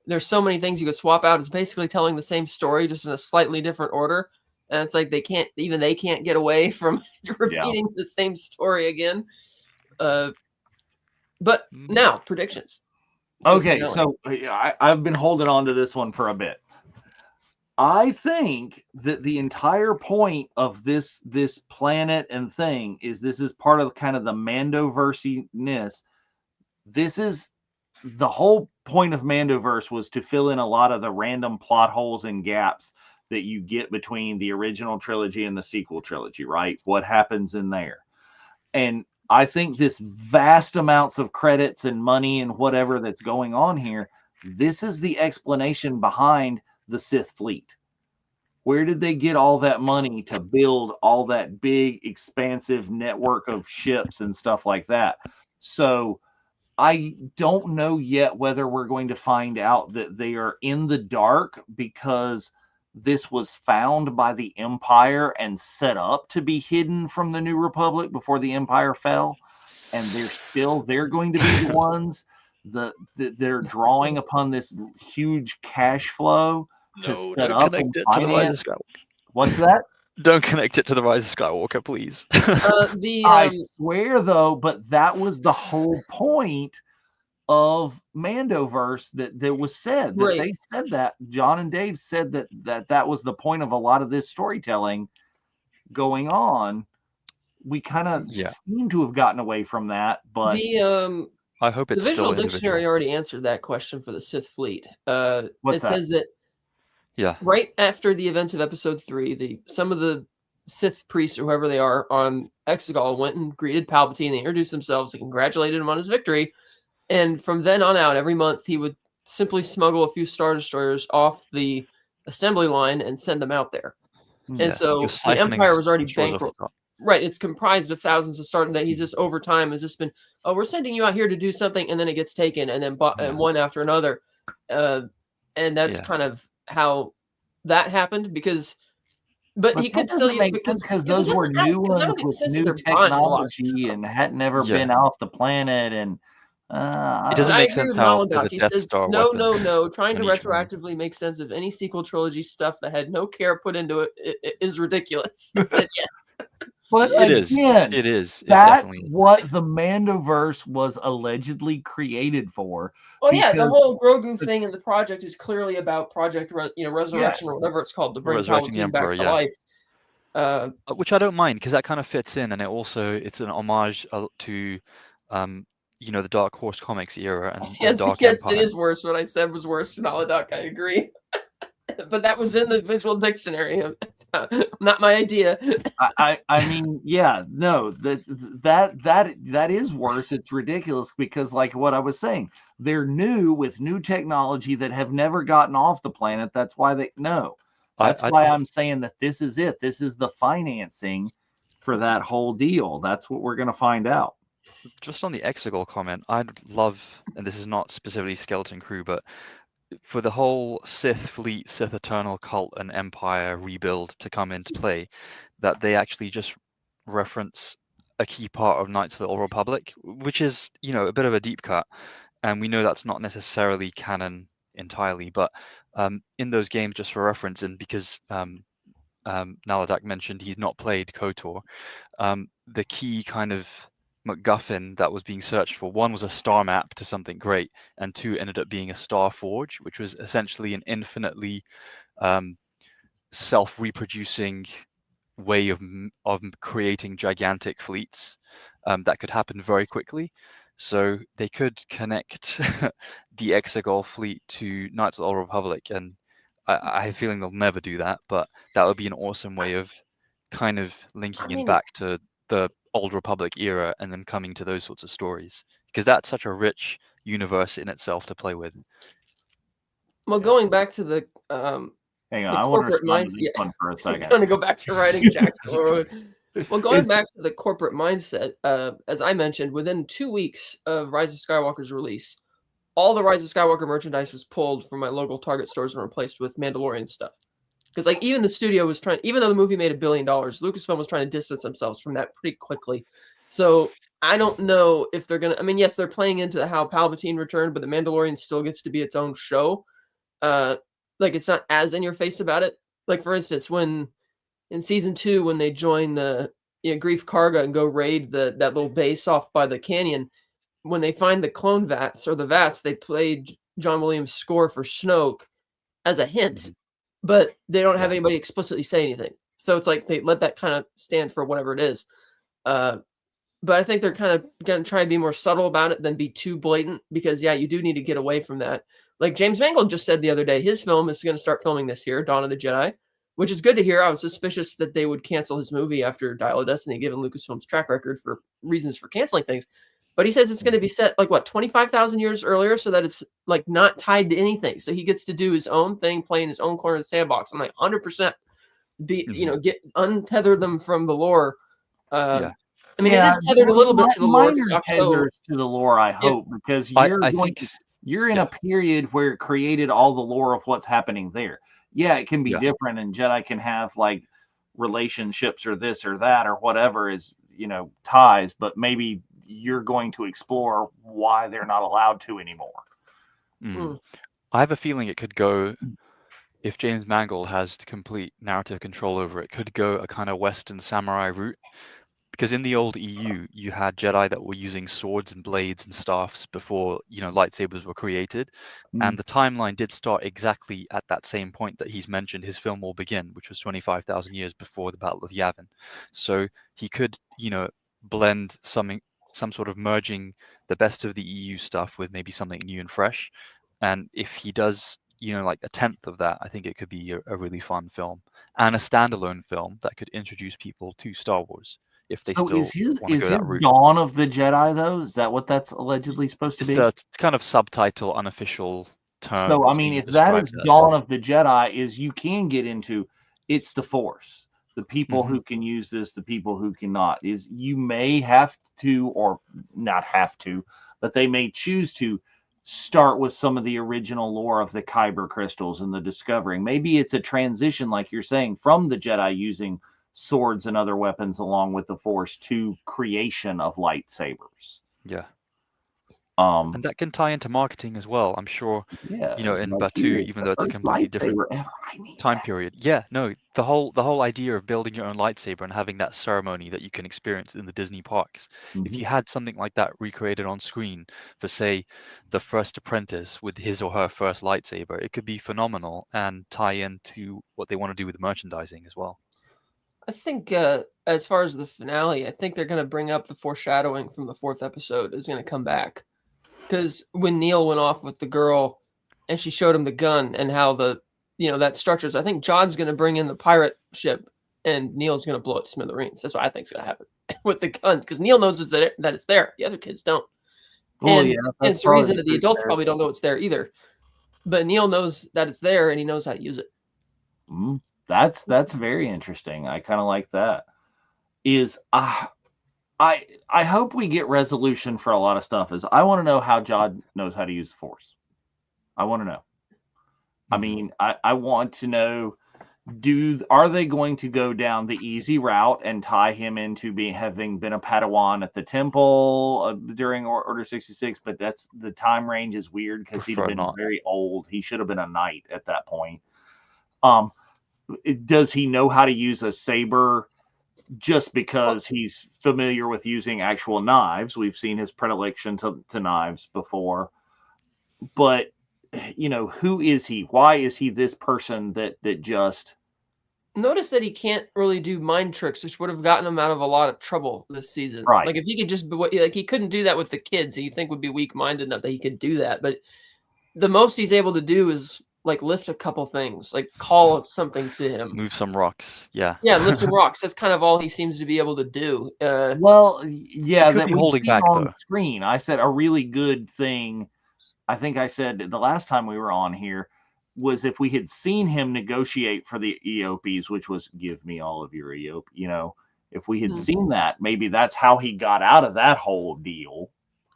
There's so many things you could swap out. It's basically telling the same story, just in a slightly different order. And it's like they can't get away from repeating the same story again. But now, predictions. Okay, so I've been holding on to this one for a bit. I think that the entire point of this planet and thing is this is part of kind of the Mandoverse-ness. This is the whole point of Mandoverse was to fill in a lot of the random plot holes and gaps that you get between the original trilogy and the sequel trilogy, right? What happens in there. And I think this vast amounts of credits and money and whatever that's going on here, this is the explanation behind the Sith fleet. Where did they get all that money to build all that big, expansive network of ships and stuff like that? So I don't know yet whether we're going to find out that they are in the dark because this was found by the Empire and set up to be hidden from the New Republic before the Empire fell, and they're going to be the ones they're drawing upon this huge cash flow to No, set don't up connect and it to the Rise of finance. Skywalker. What's that? Don't connect it to the Rise of Skywalker, please. I swear, though, but that was the whole point of Mandoverse that was said. That they said that John and Dave said that was the point of a lot of this storytelling going on. We kind of seem to have gotten away from that, but I hope it's the visual still dictionary individual. already answered that question for the Sith fleet. What's that? Says that right after the events of Episode 3, some of the Sith priests or whoever they are on Exegol went and greeted Palpatine. They introduced themselves and congratulated him on his victory. And from then on out, every month he would simply smuggle a few Star Destroyers off the assembly line and send them out there. And so the Empire was already bankrupt. Right, it's comprised of thousands of stars that he's just over time has just been, oh, we're sending you out here to do something, and then it gets taken, and then and one after another, and that's kind of how that happened. But he could still use because those were new ones with new technology and had never been off the planet, and it doesn't make sense how there's a Death Star weapon. No. Trying to retroactively make sense of any sequel trilogy stuff that had no care put into it is ridiculous. I said yes. But it again, is. That's what the Mandoverse was allegedly created for. Oh yeah, the whole Grogu thing in the project is clearly about Project Resurrection or whatever it's called, to bring Palpatine back to life. Which I don't mind, because that kind of fits in, and it's an homage to the Dark Horse Comics era and yes, Dark Empire. It is worse. What I said was worse than Holodoc. I agree. But that was in the visual dictionary. Not my idea. I mean, yeah, no, that is worse. It's ridiculous because, like what I was saying, they're new with new technology that have never gotten off the planet. That's why That's why I'm saying that this is it. This is the financing for that whole deal. That's what we're going to find out. Just on the Exegol comment, I'd love, and this is not specifically Skeleton Crew, but for the whole Sith fleet, Sith Eternal cult and Empire rebuild to come into play, that they actually just reference a key part of Knights of the Old Republic, which is, a bit of a deep cut. And we know that's not necessarily canon entirely, but in those games, just for reference, and because Naladak mentioned he's not played KOTOR, the key kind of MacGuffin that was being searched for, one was a star map to something great, and two ended up being a star forge, which was essentially an infinitely self-reproducing way of creating gigantic fleets that could happen very quickly. So they could connect the Exegol fleet to Knights of the Old Republic, and I have a feeling they'll never do that, but that would be an awesome way of kind of linking it back to the Old Republic era and then coming to those sorts of stories, because that's such a rich universe in itself to play with. Well, going back to the hang on, I want to respond to this one for a second. I'm trying to go back to writing Jackson. Well, going back to the corporate mindset, as I mentioned, within 2 weeks of Rise of Skywalker's release, all the Rise of Skywalker merchandise was pulled from my local Target stores and replaced with Mandalorian stuff. Because even the studio was trying, even though the movie made $1 billion, Lucasfilm was trying to distance themselves from that pretty quickly. So I don't know if they're gonna. I mean, yes, they're playing into how Palpatine returned, but the Mandalorian still gets to be its own show. It's not as in your face about it. Like, for instance, when in season 2, when they join the Grief Karga and go raid that little base off by the canyon, when they find the clone vats or the vats, they played John Williams' score for Snoke as a hint, but they don't have anybody explicitly say anything. So it's like they let that kind of stand for whatever it is. But I think they're kind of going to try and be more subtle about it than be too blatant, because, you do need to get away from that. Like James Mangold just said the other day, his film is going to start filming this year, Dawn of the Jedi, which is good to hear. I was suspicious that they would cancel his movie after Dial of Destiny, given Lucasfilm's track record for reasons for canceling things. But he says it's going to be set 25,000 years earlier, so that it's not tied to anything. So he gets to do his own thing, play in his own corner of the sandbox. I'm 100% get untether them from the lore. I mean, it is tethered a little bit to the lore. To the lore, I hope, because you're in a period where it created all the lore of what's happening there. Yeah, it can be different, and Jedi can have relationships or this or that or whatever is ties, but maybe you're going to explore why they're not allowed to anymore. Mm. I have a feeling it could go, if James Mangold has complete narrative control over it, could go a kind of Western samurai route. Because in the old EU, you had Jedi that were using swords and blades and staffs before, lightsabers were created. And the timeline did start exactly at that same point that he's mentioned his film will begin, which was 25,000 years before the Battle of Yavin. So he could, blend some sort of merging the best of the EU stuff with maybe something new and fresh. And if he does, like a tenth of that, I think it could be a really fun film and a standalone film that could introduce people to Star Wars if they So still want to is go his that route. Dawn of the Jedi though? Is that what that's allegedly supposed to It's be? the kind of subtitle, unofficial term So I that's mean, being if that is described as. Dawn of the Jedi, is you can get into it's the Force. The people Mhm. who can use this, the people who cannot. Is you may have to, or not have to, but they may choose to start with some of the original lore of the Kyber crystals and the discovering. Maybe it's a transition, like you're saying, from the Jedi using swords and other weapons along with the Force to creation of lightsabers. Yeah. Um, And that can tie into marketing as well. I'm sure, yeah, in like Batu, here, even the though it's a first completely different lightsaber ever. I need time that. period. Yeah, no, the whole idea of building your own lightsaber and having that ceremony that you can experience in the Disney parks. If you had something like that recreated on screen for, say, the first apprentice with his or her first lightsaber, it could be phenomenal and tie into what they want to do with merchandising as well. I think as far as the finale, I think they're going to bring up the foreshadowing from the 4th episode is going to come back. Because when Neil went off with the girl and she showed him the gun and how that structures, I think John's going to bring in the pirate ship and Neil's going to blow it to smithereens. That's what I think is going to happen with the gun. Because Neil knows that it's there. The other kids don't. Well, And yeah, that's it's the probably reason that the truth adults there. probably don't know it's there either. But Neil knows that it's there and he knows how to use it. That's very interesting. I kind of like that. Is I hope we get resolution for a lot of stuff. Is I want to know how John knows how to use the Force. I want to know. I mean, I want to know. Are they going to go down the easy route and tie him into having been a Padawan at the temple during Order 66? But that's the time range is weird because he'd have Prefer been not. very old. He should have been a knight at that point. Does he know how to use a saber just because he's familiar with using actual knives? We've seen his predilection to knives before. But who is he? Why is he this person that just Notice that he can't really do mind tricks, which would have gotten him out of a lot of trouble this season. Right. Like if he could just like he couldn't do that with the kids, who you think would be weak-minded enough that he could do that. But the most he's able to do is like lift a couple things, like call something to him. Move some rocks. Yeah. Yeah, lift some rocks. That's kind of all he seems to be able to do. Well, yeah, could that be we holding see back, on though. screen. I said a really good thing. I think I said the last time we were on here was if we had seen him negotiate for the EOPs, which was give me all of your EOP, if we had seen that, maybe that's how he got out of that whole deal.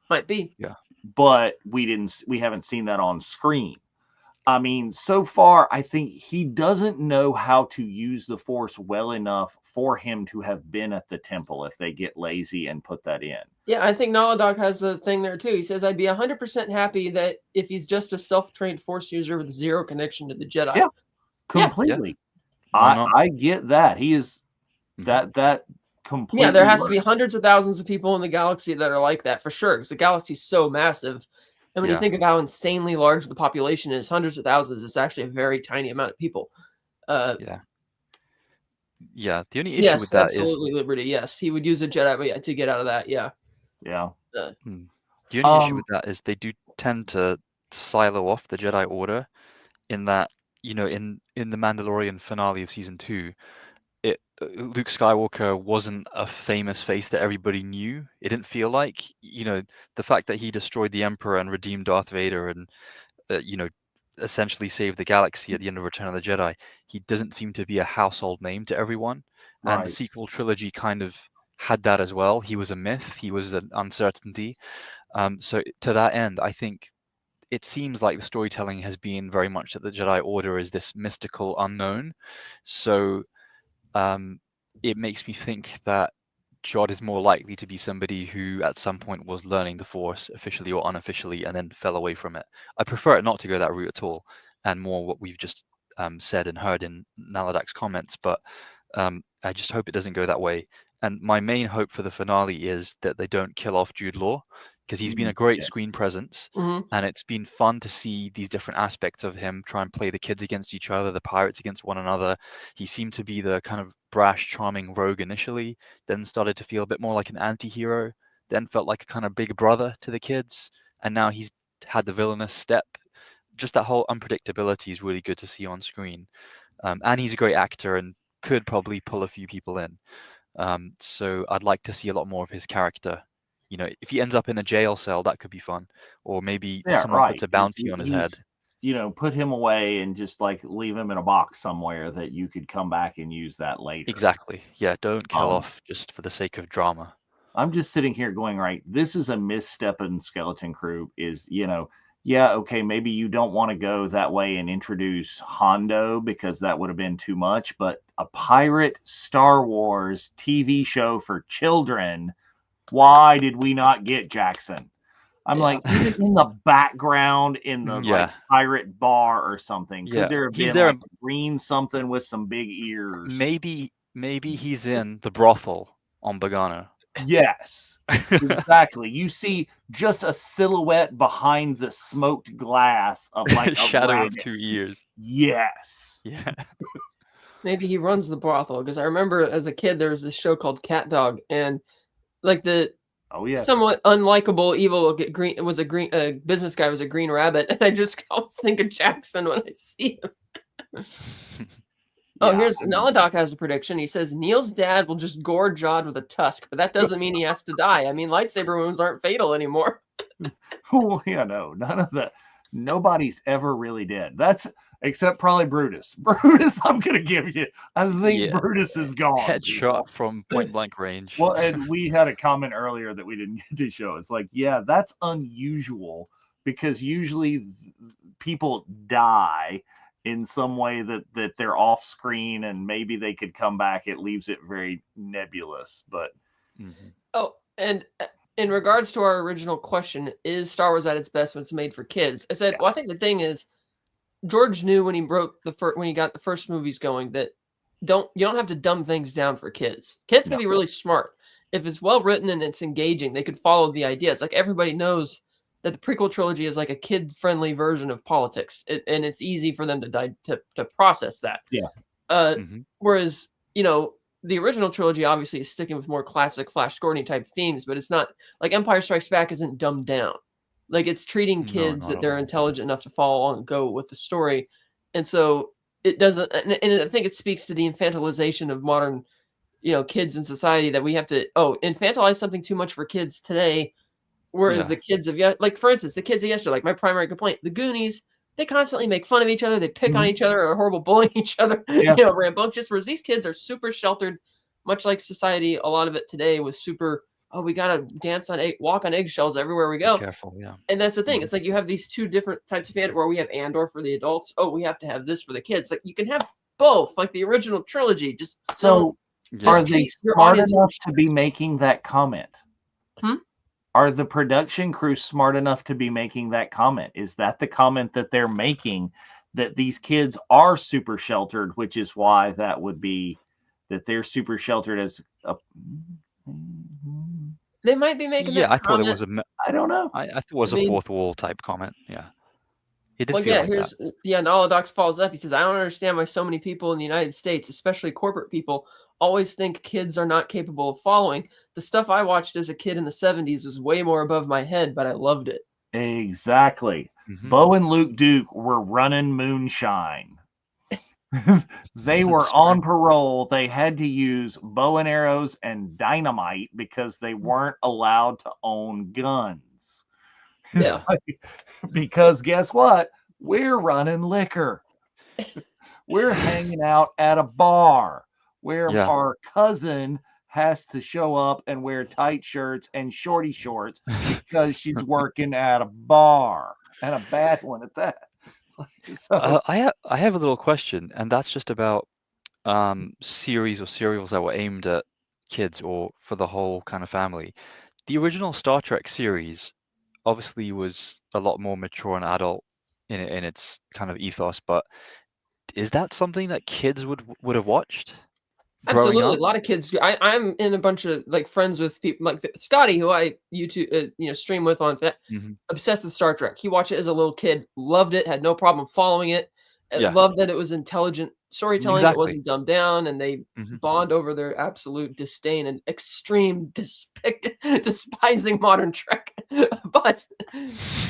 Might be. Yeah. But we haven't seen that on screen. I mean, so far, I think he doesn't know how to use the Force well enough for him to have been at the temple if they get lazy and put that in. Yeah, I think Dog has a thing there too. He says, I'd be 100% happy that if he's just a self-trained Force user with zero connection to the Jedi. Yeah, completely. Why not? I get that. He is that completely. Yeah, there has to be hundreds of thousands of people in the galaxy that are like that for sure, because the galaxy's so massive. And when you think of how insanely large the population is, hundreds of thousands, it's actually a very tiny amount of people. Yeah. The only issue with that absolutely, Liberty. Yes, he would use a Jedi, but to get out of that, yeah. Yeah. The only issue with that is they do tend to silo off the Jedi Order in that, in the Mandalorian finale of season 2, Luke Skywalker wasn't a famous face that everybody knew. It didn't feel like, the fact that he destroyed the Emperor and redeemed Darth Vader and, essentially saved the galaxy at the end of Return of the Jedi. He doesn't seem to be a household name to everyone. Right. And the sequel trilogy kind of had that as well. He was a myth. He was an uncertainty. So to that end, I think it seems like the storytelling has been very much that the Jedi Order is this mystical unknown. So it makes me think that Jod is more likely to be somebody who at some point was learning the Force officially or unofficially and then fell away from it. I prefer it not to go that route at all, and more what we've just said and heard in Naladak's comments, but I just hope it doesn't go that way. And my main hope for the finale is that they don't kill off Jude Law, because he's been a great screen presence, and it's been fun to see these different aspects of him try and play the kids against each other, the pirates against one another. He seemed to be the kind of brash, charming rogue initially, then started to feel a bit more like an anti-hero, then felt like a kind of big brother to the kids, and now he's had the villainous step. Just that whole unpredictability is really good to see on screen. And he's a great actor and could probably pull a few people in. So I'd like to see a lot more of his character. You know, if he ends up in a jail cell, that could be fun. Or maybe someone puts a bounty on his head. You know, put him away and just like leave him in a box somewhere that you could come back and use that later. Exactly. Yeah, don't kill off just for the sake of drama. I'm just sitting here going, right, this is a misstep in Skeleton Crew is, you know, yeah, okay, maybe you don't want to go that way and introduce Hondo because that would have been too much, but a pirate Star Wars TV show for children, why did we not get Jackson? I'm like, even in the background in the like pirate bar or something, could there have been like green something with some big ears? Maybe he's in the brothel on Bogano. Yes, exactly. You see just a silhouette behind the smoked glass of like a shadow of 2 ears. Yes. Yeah. Maybe he runs the brothel, because I remember as a kid there was this show called Cat Dog, and like the somewhat unlikable evil green it was a business guy was a green rabbit, and I just always think of Jackson when I see him. Here's Naladoc has a prediction. He says Neil's dad will just gore Jod with a tusk, but that doesn't mean he has to die. I mean, lightsaber wounds aren't fatal anymore. Oh, yeah, no, none of that. Nobody's ever really dead. That's except probably Brutus. Brutus, I'm gonna give you. I think Brutus is gone. Headshot from point blank range. Well, and we had a comment earlier that we didn't get to show. It's like, yeah, that's unusual because usually people die in some way that they're off screen and maybe they could come back. It leaves it very nebulous, but and in regards to our original question, is Star Wars at its best when it's made for kids? I said, well, I think the thing is, George knew when he when he got the first movies going that you don't have to dumb things down for kids. Kids can be really smart if it's well written and it's engaging. They could follow the ideas. Like everybody knows that the prequel trilogy is like a kid-friendly version of politics, and it's easy for them to process that. Yeah. Whereas, you know, the original trilogy obviously is sticking with more classic Flash Gordon type themes, but it's not like Empire Strikes Back isn't dumbed down. Like it's treating kids that they're intelligent enough to follow along and go with the story, and so it doesn't. And I think it speaks to the infantilization of modern, you know, kids in society that we have to infantilize something too much for kids today. Whereas the kids of like, for instance, the kids of yesterday, like my primary complaint, the Goonies, they constantly make fun of each other. They pick on each other or horrible bullying each other, you know, rambunctious. Whereas these kids are super sheltered, much like society. A lot of it today was super, we got to walk on eggshells everywhere we go. Be careful, yeah. And that's the thing. It's like you have these two different types of fandom where we have Andor for the adults. We have to have this for the kids. Like you can have both, like the original trilogy. Just so are they smart enough to be making that comment? Are the production crew smart enough to be making that comment? Is that the comment that they're making, that these kids are super sheltered, which is why that would be that they're super sheltered as a... They might be making I that thought comment. it was I don't know. I thought it was a fourth wall type comment. Yeah. It did feel like that. Naladox follows up. He says, I don't understand why so many people in the United States, especially corporate people, always think kids are not capable of following. The stuff I watched as a kid in the 70s was way more above my head, but I loved it. Exactly. Bo and Luke Duke were running moonshine. They were on parole. They had to use bow and arrows and dynamite because they weren't allowed to own guns. Yeah. Because guess what? We're running liquor. We're hanging out at a bar where our cousin has to show up and wear tight shirts and shorty shorts because she's working at a bar, and a bad one at that. So, I have a little question, and that's just about series or serials that were aimed at kids or for the whole kind of family. The original Star Trek series obviously was a lot more mature and adult in its kind of ethos, but is that something that kids would have watched growing Absolutely, up? a lot of kids. I'm in a bunch of like friends with people like Scotty, who I YouTube, stream with on that. Hmm. Obsessed with Star Trek. He watched it as a little kid, loved it, had no problem following it, Yeah, loved that it was intelligent storytelling that exactly. wasn't dumbed down, and they Hmm. bond over their absolute disdain and extreme despising modern Trek. But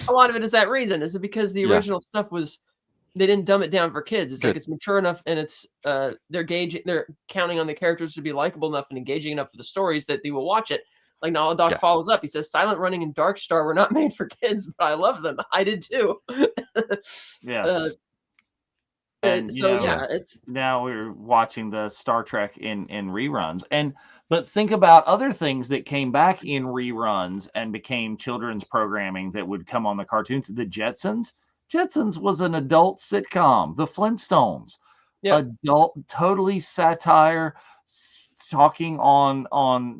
a lot of it is that reason. Is it because the Yeah, original stuff was they didn't dumb it down for kids. It's like good. it's mature enough and it's they're counting on the characters to be likable enough and engaging enough with the stories that they will watch it. Like now Dog Yeah, follows up. He says Silent Running and Dark Star were not made for kids, but I love them. I did too. uh, Yes. And so yeah. yeah, it's now we're watching the Star Trek in reruns. And but think about other things that came back in reruns and became children's programming that would come on the cartoons. The Jetsons. Jetsons was an adult sitcom. The Flintstones, yeah. adult, totally satire, talking on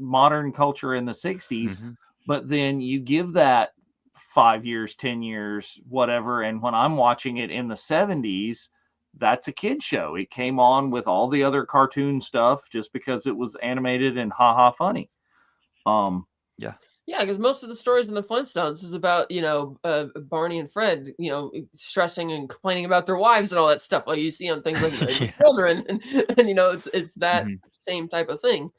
modern culture in the 60s. Hmm. But then you give that 5 years, 10 years, whatever, and when I'm watching it in the 70s, that's a kid show. It came on with all the other cartoon stuff just because it was animated and haha funny. Um, Yeah. Yeah, because most of the stories in the Flintstones is about, Barney and Fred, stressing and complaining about their wives and all that stuff, like you see on things like Married with Yeah. Children, and it's that Hmm. same type of thing.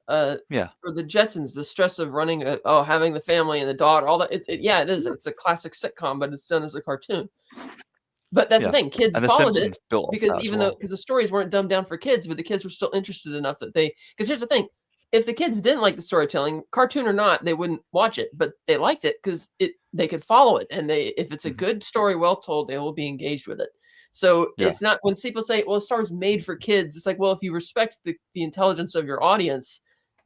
Uh, Yeah. for the Jetsons, the stress of running, having the family and the daughter, all that. Yeah, it is. It's a classic sitcom, but it's done as a cartoon. But that's the Yeah. thing, kids And The followed it Simpsons built off because that as well. because the stories weren't dumbed down for kids, but the kids were still interested enough that because here's the thing, if the kids didn't like the storytelling, cartoon or not, they wouldn't watch it, but they liked it because they could follow it, and if it's a Hmm. good story, well told, they will be engaged with it. So Yeah. it's not when people say, "Well, Star Wars made for kids," it's like, well, if you respect the intelligence of your audience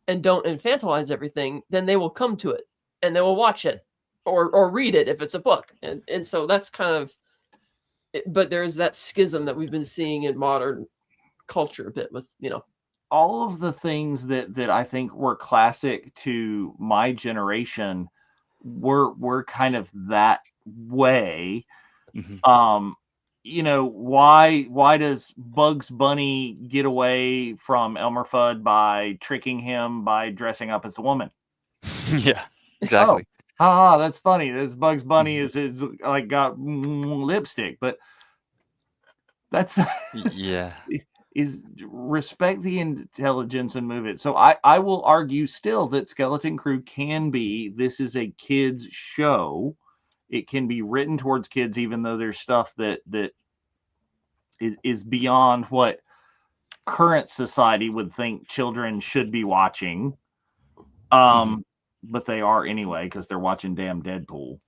and don't infantilize everything, then they will come to it and they will watch it or read it if it's a book, and so that's kind of but there's that schism that we've been seeing in modern culture a bit with, all of the things that I think were classic to my generation were kind of that way. Hmm. Um, why does Bugs Bunny get away from Elmer Fudd by tricking him by dressing up as a woman? Yeah. Oh, Exactly. haha, that's funny. This Bugs Bunny Hmm. is like got lipstick, but that's Yeah. is respect the intelligence and move it. So I will argue still that Skeleton Crew can be this is a kids show. It can be written towards kids, even though there's stuff that is beyond what current society would think children should be watching. Hmm. But they are anyway because they're watching damn Deadpool.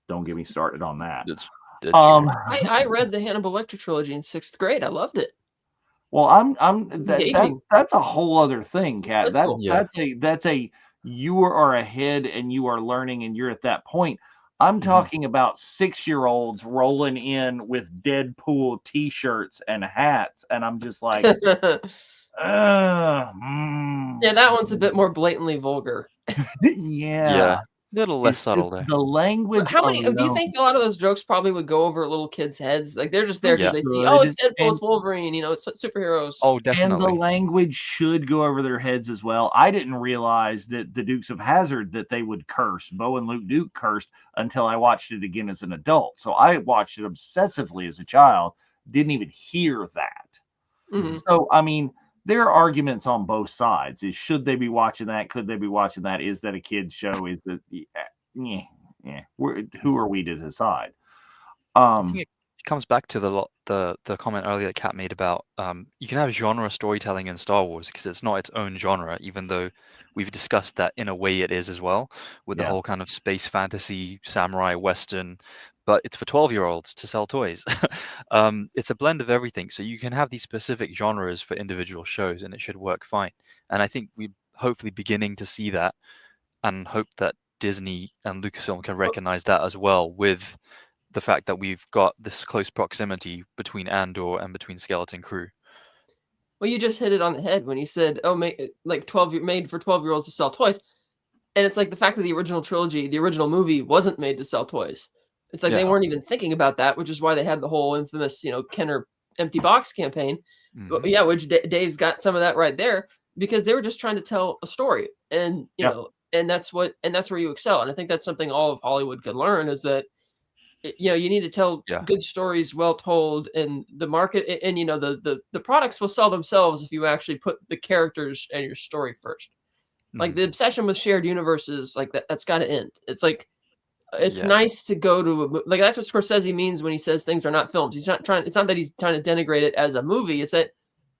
Don't get me started on that. That's Um, true. I read the Hannibal Lecter trilogy in 6th grade. I loved it. well, It was that engaging. that's a whole other thing, Kat. That's cool. Yeah. That's a you are ahead and you are learning and you're at that point. I'm Hmm. talking about 6-year-olds rolling in with Deadpool t-shirts and hats, and I'm just like, Yeah, that one's a mm. bit more blatantly vulgar. Yeah. Yeah. A little less It's subtle just there. the language How many do you alone. think a lot of those jokes probably would go over little kids' heads? Like they're just there They because Yeah. they see, oh, it's should, Deadpool, it's Wolverine, it's superheroes. Oh, and the definitely. language should go over their heads as well. I didn't realize that the Dukes of Hazzard that they would curse. Bo and Luke Duke cursed until I watched it again as an adult. So I watched it obsessively as a child. Didn't even hear that. Hmm. So I mean, there are arguments on both sides. Is should they be watching that? Could they be watching that? Is that a kid's show? Is that yeah, yeah. Who are we to decide? I think it comes back to the comment earlier that Kat made about you can have genre storytelling in Star Wars because it's not its own genre, even though we've discussed that in a way it is as well, with the Yeah. whole kind of space fantasy, samurai, western, but it's for 12-year-olds to sell toys. It's a blend of everything, so you can have these specific genres for individual shows, and it should work fine. And I think we're hopefully beginning to see that, and hope that Disney and Lucasfilm can recognize that as well with the fact that we've got this close proximity between Andor and between Skeleton Crew. Well, you just hit it on the head when you said, "Oh, like 12 made for 12-year-olds to sell toys," and it's like the fact that the original trilogy, the original movie, wasn't made to sell toys. It's like they Yeah. weren't even thinking about that, which is why they had the whole infamous, Kenner empty box campaign. But Mhm. yeah, which Dave's got some of that right there because they were just trying to tell a story, and Yep. and that's where you excel. And I think that's something all of Hollywood could learn is that you need to tell Yeah. good stories well told, and the market and the products will sell themselves if you actually put the characters and your story first. Like Mhm. the obsession with shared universes, like that's got to end. It's like it's Yeah. nice to go to like that's what Scorsese means when he says things are not films. He's not trying. It's not that he's trying to denigrate it as a movie. It's that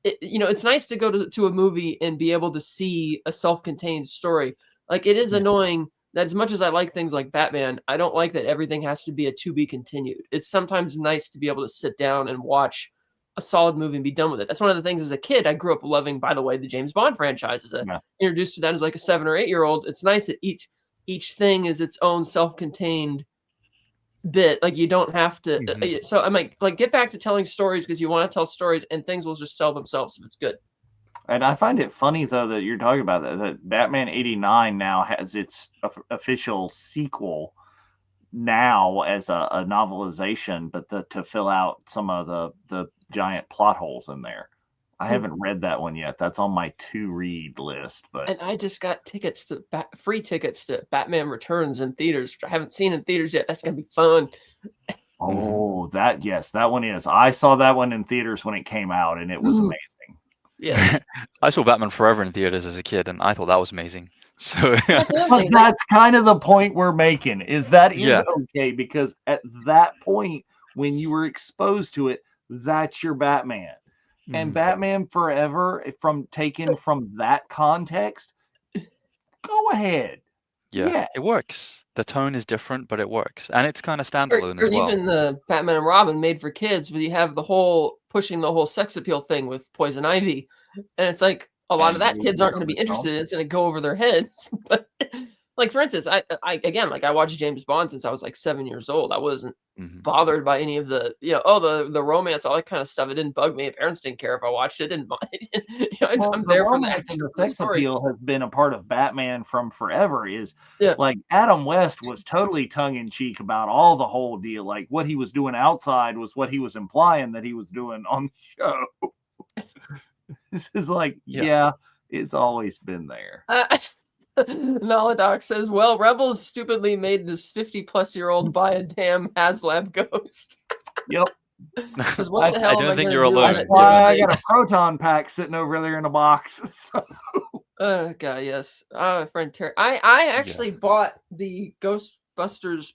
it's nice to go to a movie and be able to see a self-contained story. Like it is Yeah. annoying that as much as I like things like Batman, I don't like that everything has to be a to be continued. It's sometimes nice to be able to sit down and watch a solid movie and be done with it. That's one of the things as a kid I grew up loving. By the way, the James Bond franchise is Yeah. introduced to that as like a 7 or 8 year old. It's nice that each thing is its own self-contained bit. Like you don't have to. Mhm. So I'm like get back to telling stories because you want to tell stories, and things will just sell themselves if it's good. And I find it funny though that you're talking about that Batman '89 now has its official sequel now as a novelization, but to fill out some of the giant plot holes in there. I haven't read that one yet. That's on my to read list, but And I just got free tickets to Batman Returns in theaters, which I haven't seen in theaters yet. That's gonna be fun. Mhm. oh, that yes, that one is. I saw that one in theaters when it came out, and it was Ooh, amazing. yes. I saw Batman Forever in theaters as a kid, and I thought that was amazing. So That's another But thing. Like, that's kind of the point we're making, is that is yeah. okay because at that point when you were exposed to it, that's your Batman. And Mhm. Batman Forever, from taken from that context, go ahead. Yeah. Yes. It works. The tone is different, but it works, and it's kind of or, standalone or as well. even the Batman and Robin made for kids, but you have the whole pushing the whole sex appeal thing with Poison Ivy, and it's like a lot of And that kids aren't going to be Overthrown. interested in. It's going to go over their heads. But like for instance, I again like I watched James Bond since I was like 7 years old. I wasn't Mhm. bothered by any of the the romance, all that kind of stuff. It didn't bug me. Parents didn't care if I watched it. Didn't mind. Well, I'm the there for the romance and action, the for the sex story. appeal has been a part of Batman from forever. Is Yeah. like Adam West was totally tongue in cheek about all the whole deal. Like what he was doing outside was what he was implying that he was doing on the show. This is like, Yeah. yeah, it's always been there. Naladoc says, "Well, Rebels stupidly made this 50-plus-year-old buy a damn HasLab ghost." Yep. Because what the That's I hell am don't I think going you're to do when that's that alone. damn Yeah. why I thing? got a proton pack sitting over there in a box. So, God, yes. Friend Terry, I Yeah. actually bought the Ghostbusters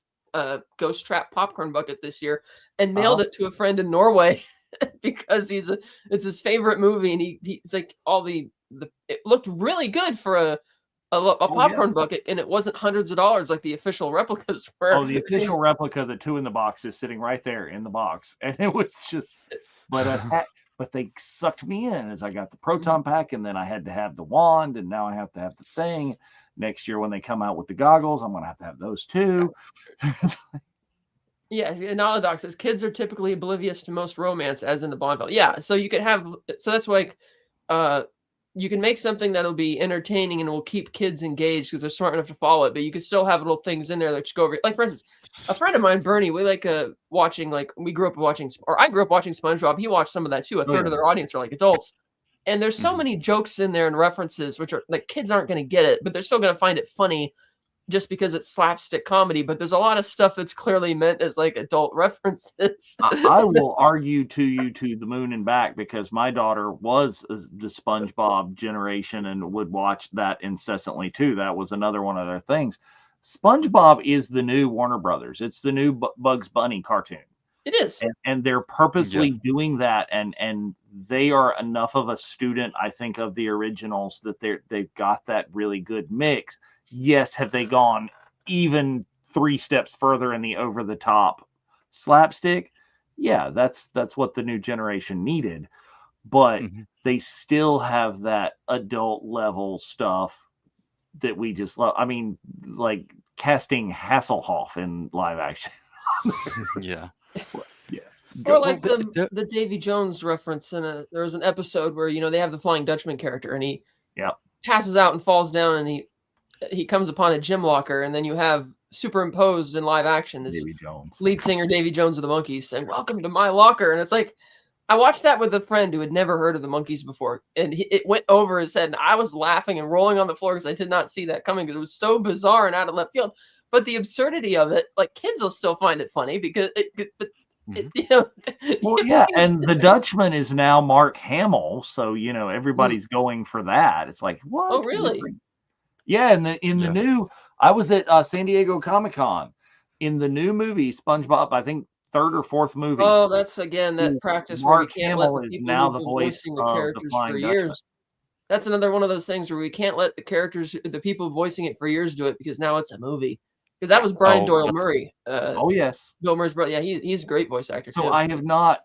Ghost Trap popcorn bucket this year and mailed it to a friend in Norway because it's his favorite movie, and he's like all the it looked really good for a oh yeah. popcorn bucket, and it wasn't hundreds of dollars like the official replicas were. Oh, the official replica, the two in the box, is sitting right there in the box, and it was just, but but they sucked me in as I got the proton pack, and then I had to have the wand, and now I have to have the thing. Next year, when they come out with the goggles, I'm gonna have to have those too. Yeah, Naladoc says kids are typically oblivious to most romance, as in the Bondville. Yeah, so you could have so that's like uh you can make something that'll be entertaining and will keep kids engaged because they're smart enough to follow it, but you can still have little things in there that just go over. Like for instance, a friend of mine, Bernie, we like watching we grew up watching or I grew up watching SpongeBob. He watched some of that too. A Oh third yeah. of their audience are like adults. And there's so Mhm. many jokes in there and references which are like kids aren't going to get it, but they're still going to find it funny just because it's slapstick comedy, but there's a lot of stuff that's clearly meant as like adult references. I will argue to you to the moon and back because my daughter was the SpongeBob generation and would watch that incessantly too. That was another one of their things. SpongeBob is the new Warner Brothers. It's the new Bugs Bunny cartoon. It is. And they're Yeah. purposely doing that, and they are enough of a student, I think, of the originals that they've got that really good mix. Yes, have they gone even 3 steps further in the over the top slapstick? Yeah, that's what the new generation needed, but Mhm. they still have that adult level stuff that we just love. I mean, like casting Hasselhoff in live action. Yeah. Yes. Or like the Davy Jones reference there was an episode where they have the Flying Dutchman character and he passes out and falls down and he comes upon a gym locker and then you have superimposed in live action this Davy Jones. lead singer Davy Jones of the Monkees saying "Welcome to my locker," and it's like I watched that with a friend who had never heard of the Monkees before, and it went over his head, and I was laughing and rolling on the floor because I did not see that coming because it was so bizarre and out of left field. But the absurdity of it, like kids will still find it funny because well, yeah, and the Dutchman is now Mark Hamill, so everybody's going for that. It's like, what? Oh, really? Yeah, in the new, I was at San Diego Comic-Con. In the new movie SpongeBob, I think third or fourth movie. Oh, that's again that practice Mark where we can't Hamill let the is people now who've the been voice voicing the of the characters Flying for Dutchman. years. That's another one of those things where we can't let the people voicing it for years do it because now it's a movie. Because that was Brian Doyle Murray. Oh yes, Bill Murray's brother. Yeah, he's a great voice actor so too. I have not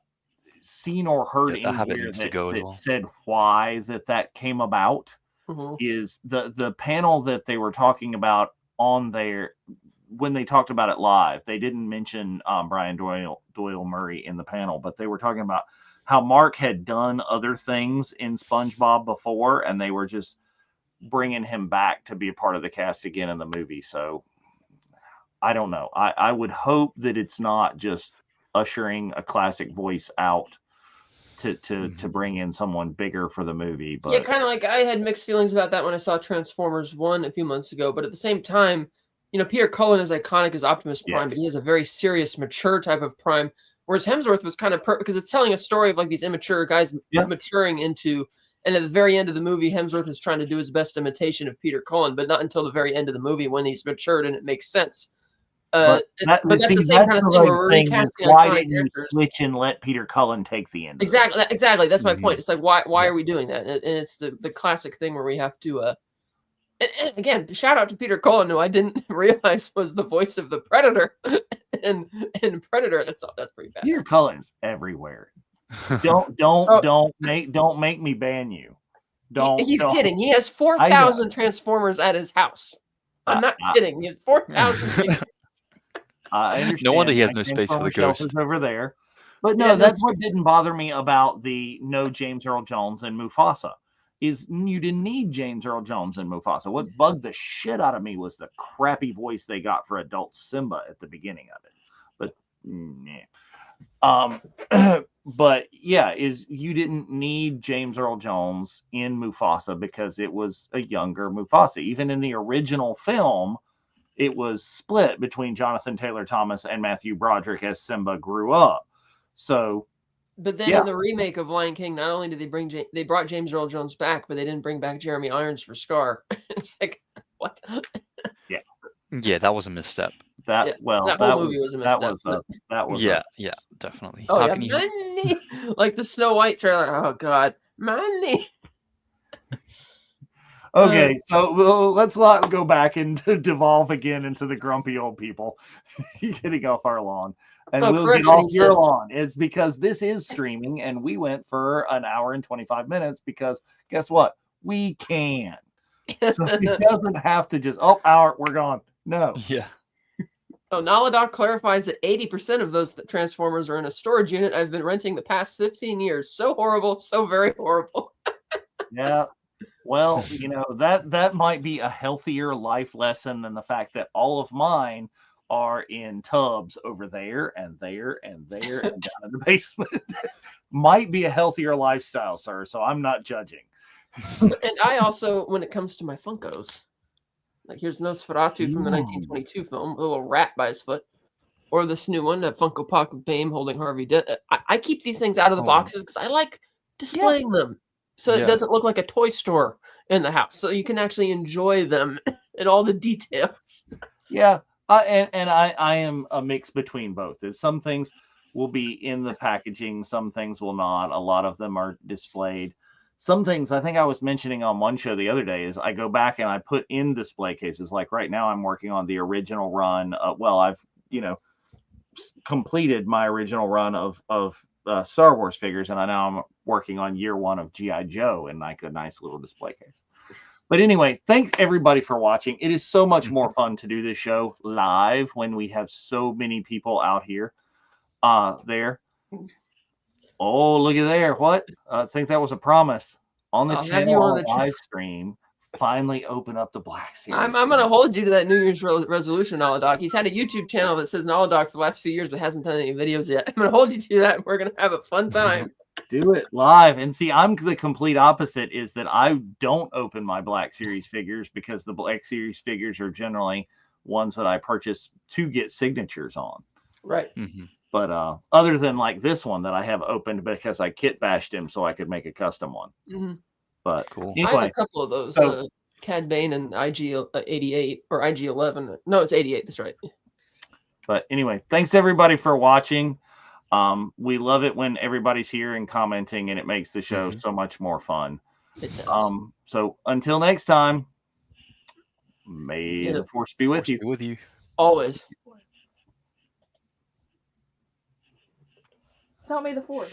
seen or heard anywhere that said why that came about. Is the panel that they were talking about on there when they talked about it live, they didn't mention Brian Doyle Murray in the panel, but they were talking about how Mark had done other things in SpongeBob before, and they were just bringing him back to be a part of the cast again in the movie. So I don't know. I would hope that it's not just ushering a classic voice out to bring in someone bigger for the movie. But yeah, kind of like I had mixed feelings about that when I saw Transformers 1 a few months ago, but at the same time, Peter Cullen is iconic as Optimus Prime, but he has a very serious, mature type of Prime, whereas Hemsworth was kind of because it's telling a story of like these immature guys maturing into, and at the very end of the movie, Hemsworth is trying to do his best imitation of Peter Cullen, but not until the very end of the movie when he's matured and it makes sense. But that's the same kind of thing where we're recasting. Why didn't you switch and let Peter Cullen take the end? Exactly. That's my point. It's like why are we doing that? And it's the classic thing where we have to. And again, shout out to Peter Cullen, who I didn't realize was the voice of the Predator, and Predator. That's pretty bad. Peter Cullen's everywhere. Don't make me ban you. He's kidding. He has 4,000 Transformers at his house. I'm not kidding. He has 4,000. I understand. No wonder he has no space for the ghost over there. But no, that's what didn't bother me about the no James Earl Jones and Mufasa. Is you didn't need James Earl Jones and Mufasa. What bugged the shit out of me was the crappy voice they got for adult Simba at the beginning of it. But but yeah, you didn't need James Earl Jones in Mufasa because it was a younger Mufasa. Even in the original film, it was split between Jonathan Taylor Thomas and Matthew Broderick as Simba grew up. So, but then in the remake of Lion King, not only did they brought James Earl Jones back, but they didn't bring back Jeremy Irons for Scar. It's like what? Yeah, that was a misstep. That whole movie was a misstep. That was definitely. Oh, money. Like the Snow White trailer. Oh God, money. Okay, so let's not go back and devolve again into the grumpy old people getting off our lawn. And we'll get off your lawn. It's because this is streaming, and we went for an hour and 25 minutes because guess what? We can. So it doesn't have to just, hour, we're gone. No. Yeah. Oh, Naladoc clarifies that 80% of those Transformers are in a storage unit I've been renting the past 15 years. So horrible, so very horrible. Yeah. Well, that might be a healthier life lesson than the fact that all of mine are in tubs over there and there and there and down in the basement. Might be a healthier lifestyle, sir. So I'm not judging. And I also, when it comes to my Funkos, like here's Nosferatu from the 1922 film, a little rat by his foot, or this new one, a Funko Pop of Bame holding Harvey Dent. I keep these things out of the boxes because I like displaying them, so it doesn't look like a toy store in the house. So you can actually enjoy them and all the details. Yeah. And I am a mix between both. Some things will be in the packaging, some things will not. A lot of them are displayed. Some things I think I was mentioning on one show the other day is I go back and I put in display cases. Like right now I'm working on the original run. I've completed my original run of Star Wars figures, and now I'm working on year one of G.I. Joe in like a nice little display case. But anyway, thanks everybody for watching. It is so much more fun to do this show live when we have so many people out here. there. Oh, look at there. What? I think that was a promise. On the I'll have channel you on on the the channel. live stream, finally open up the Black Series. I'm going to hold you to that New Year's resolution, Naladoc. He's had a YouTube channel that says Naladoc for the last few years, but hasn't done any videos yet. I'm going to hold you to that. We're going to have a fun time. Do it live. And see, I'm the complete opposite, is that I don't open my Black Series figures because the Black Series figures are generally ones that I purchase to get signatures on. Right. Mm-hmm. But other than like this one that I have opened because I kit bashed him so I could make a custom one. Mm-hmm. But cool. I have anyway, a couple of those. so- Cad Bane and IG 88 or IG 11. No, it's 88. That's right. but anyway, thanks everybody for watching. We love it when everybody's here and commenting, and it makes the show so much more fun. It does. So until next time, may the force be with you. Be with you. Always. Tell me the fourth.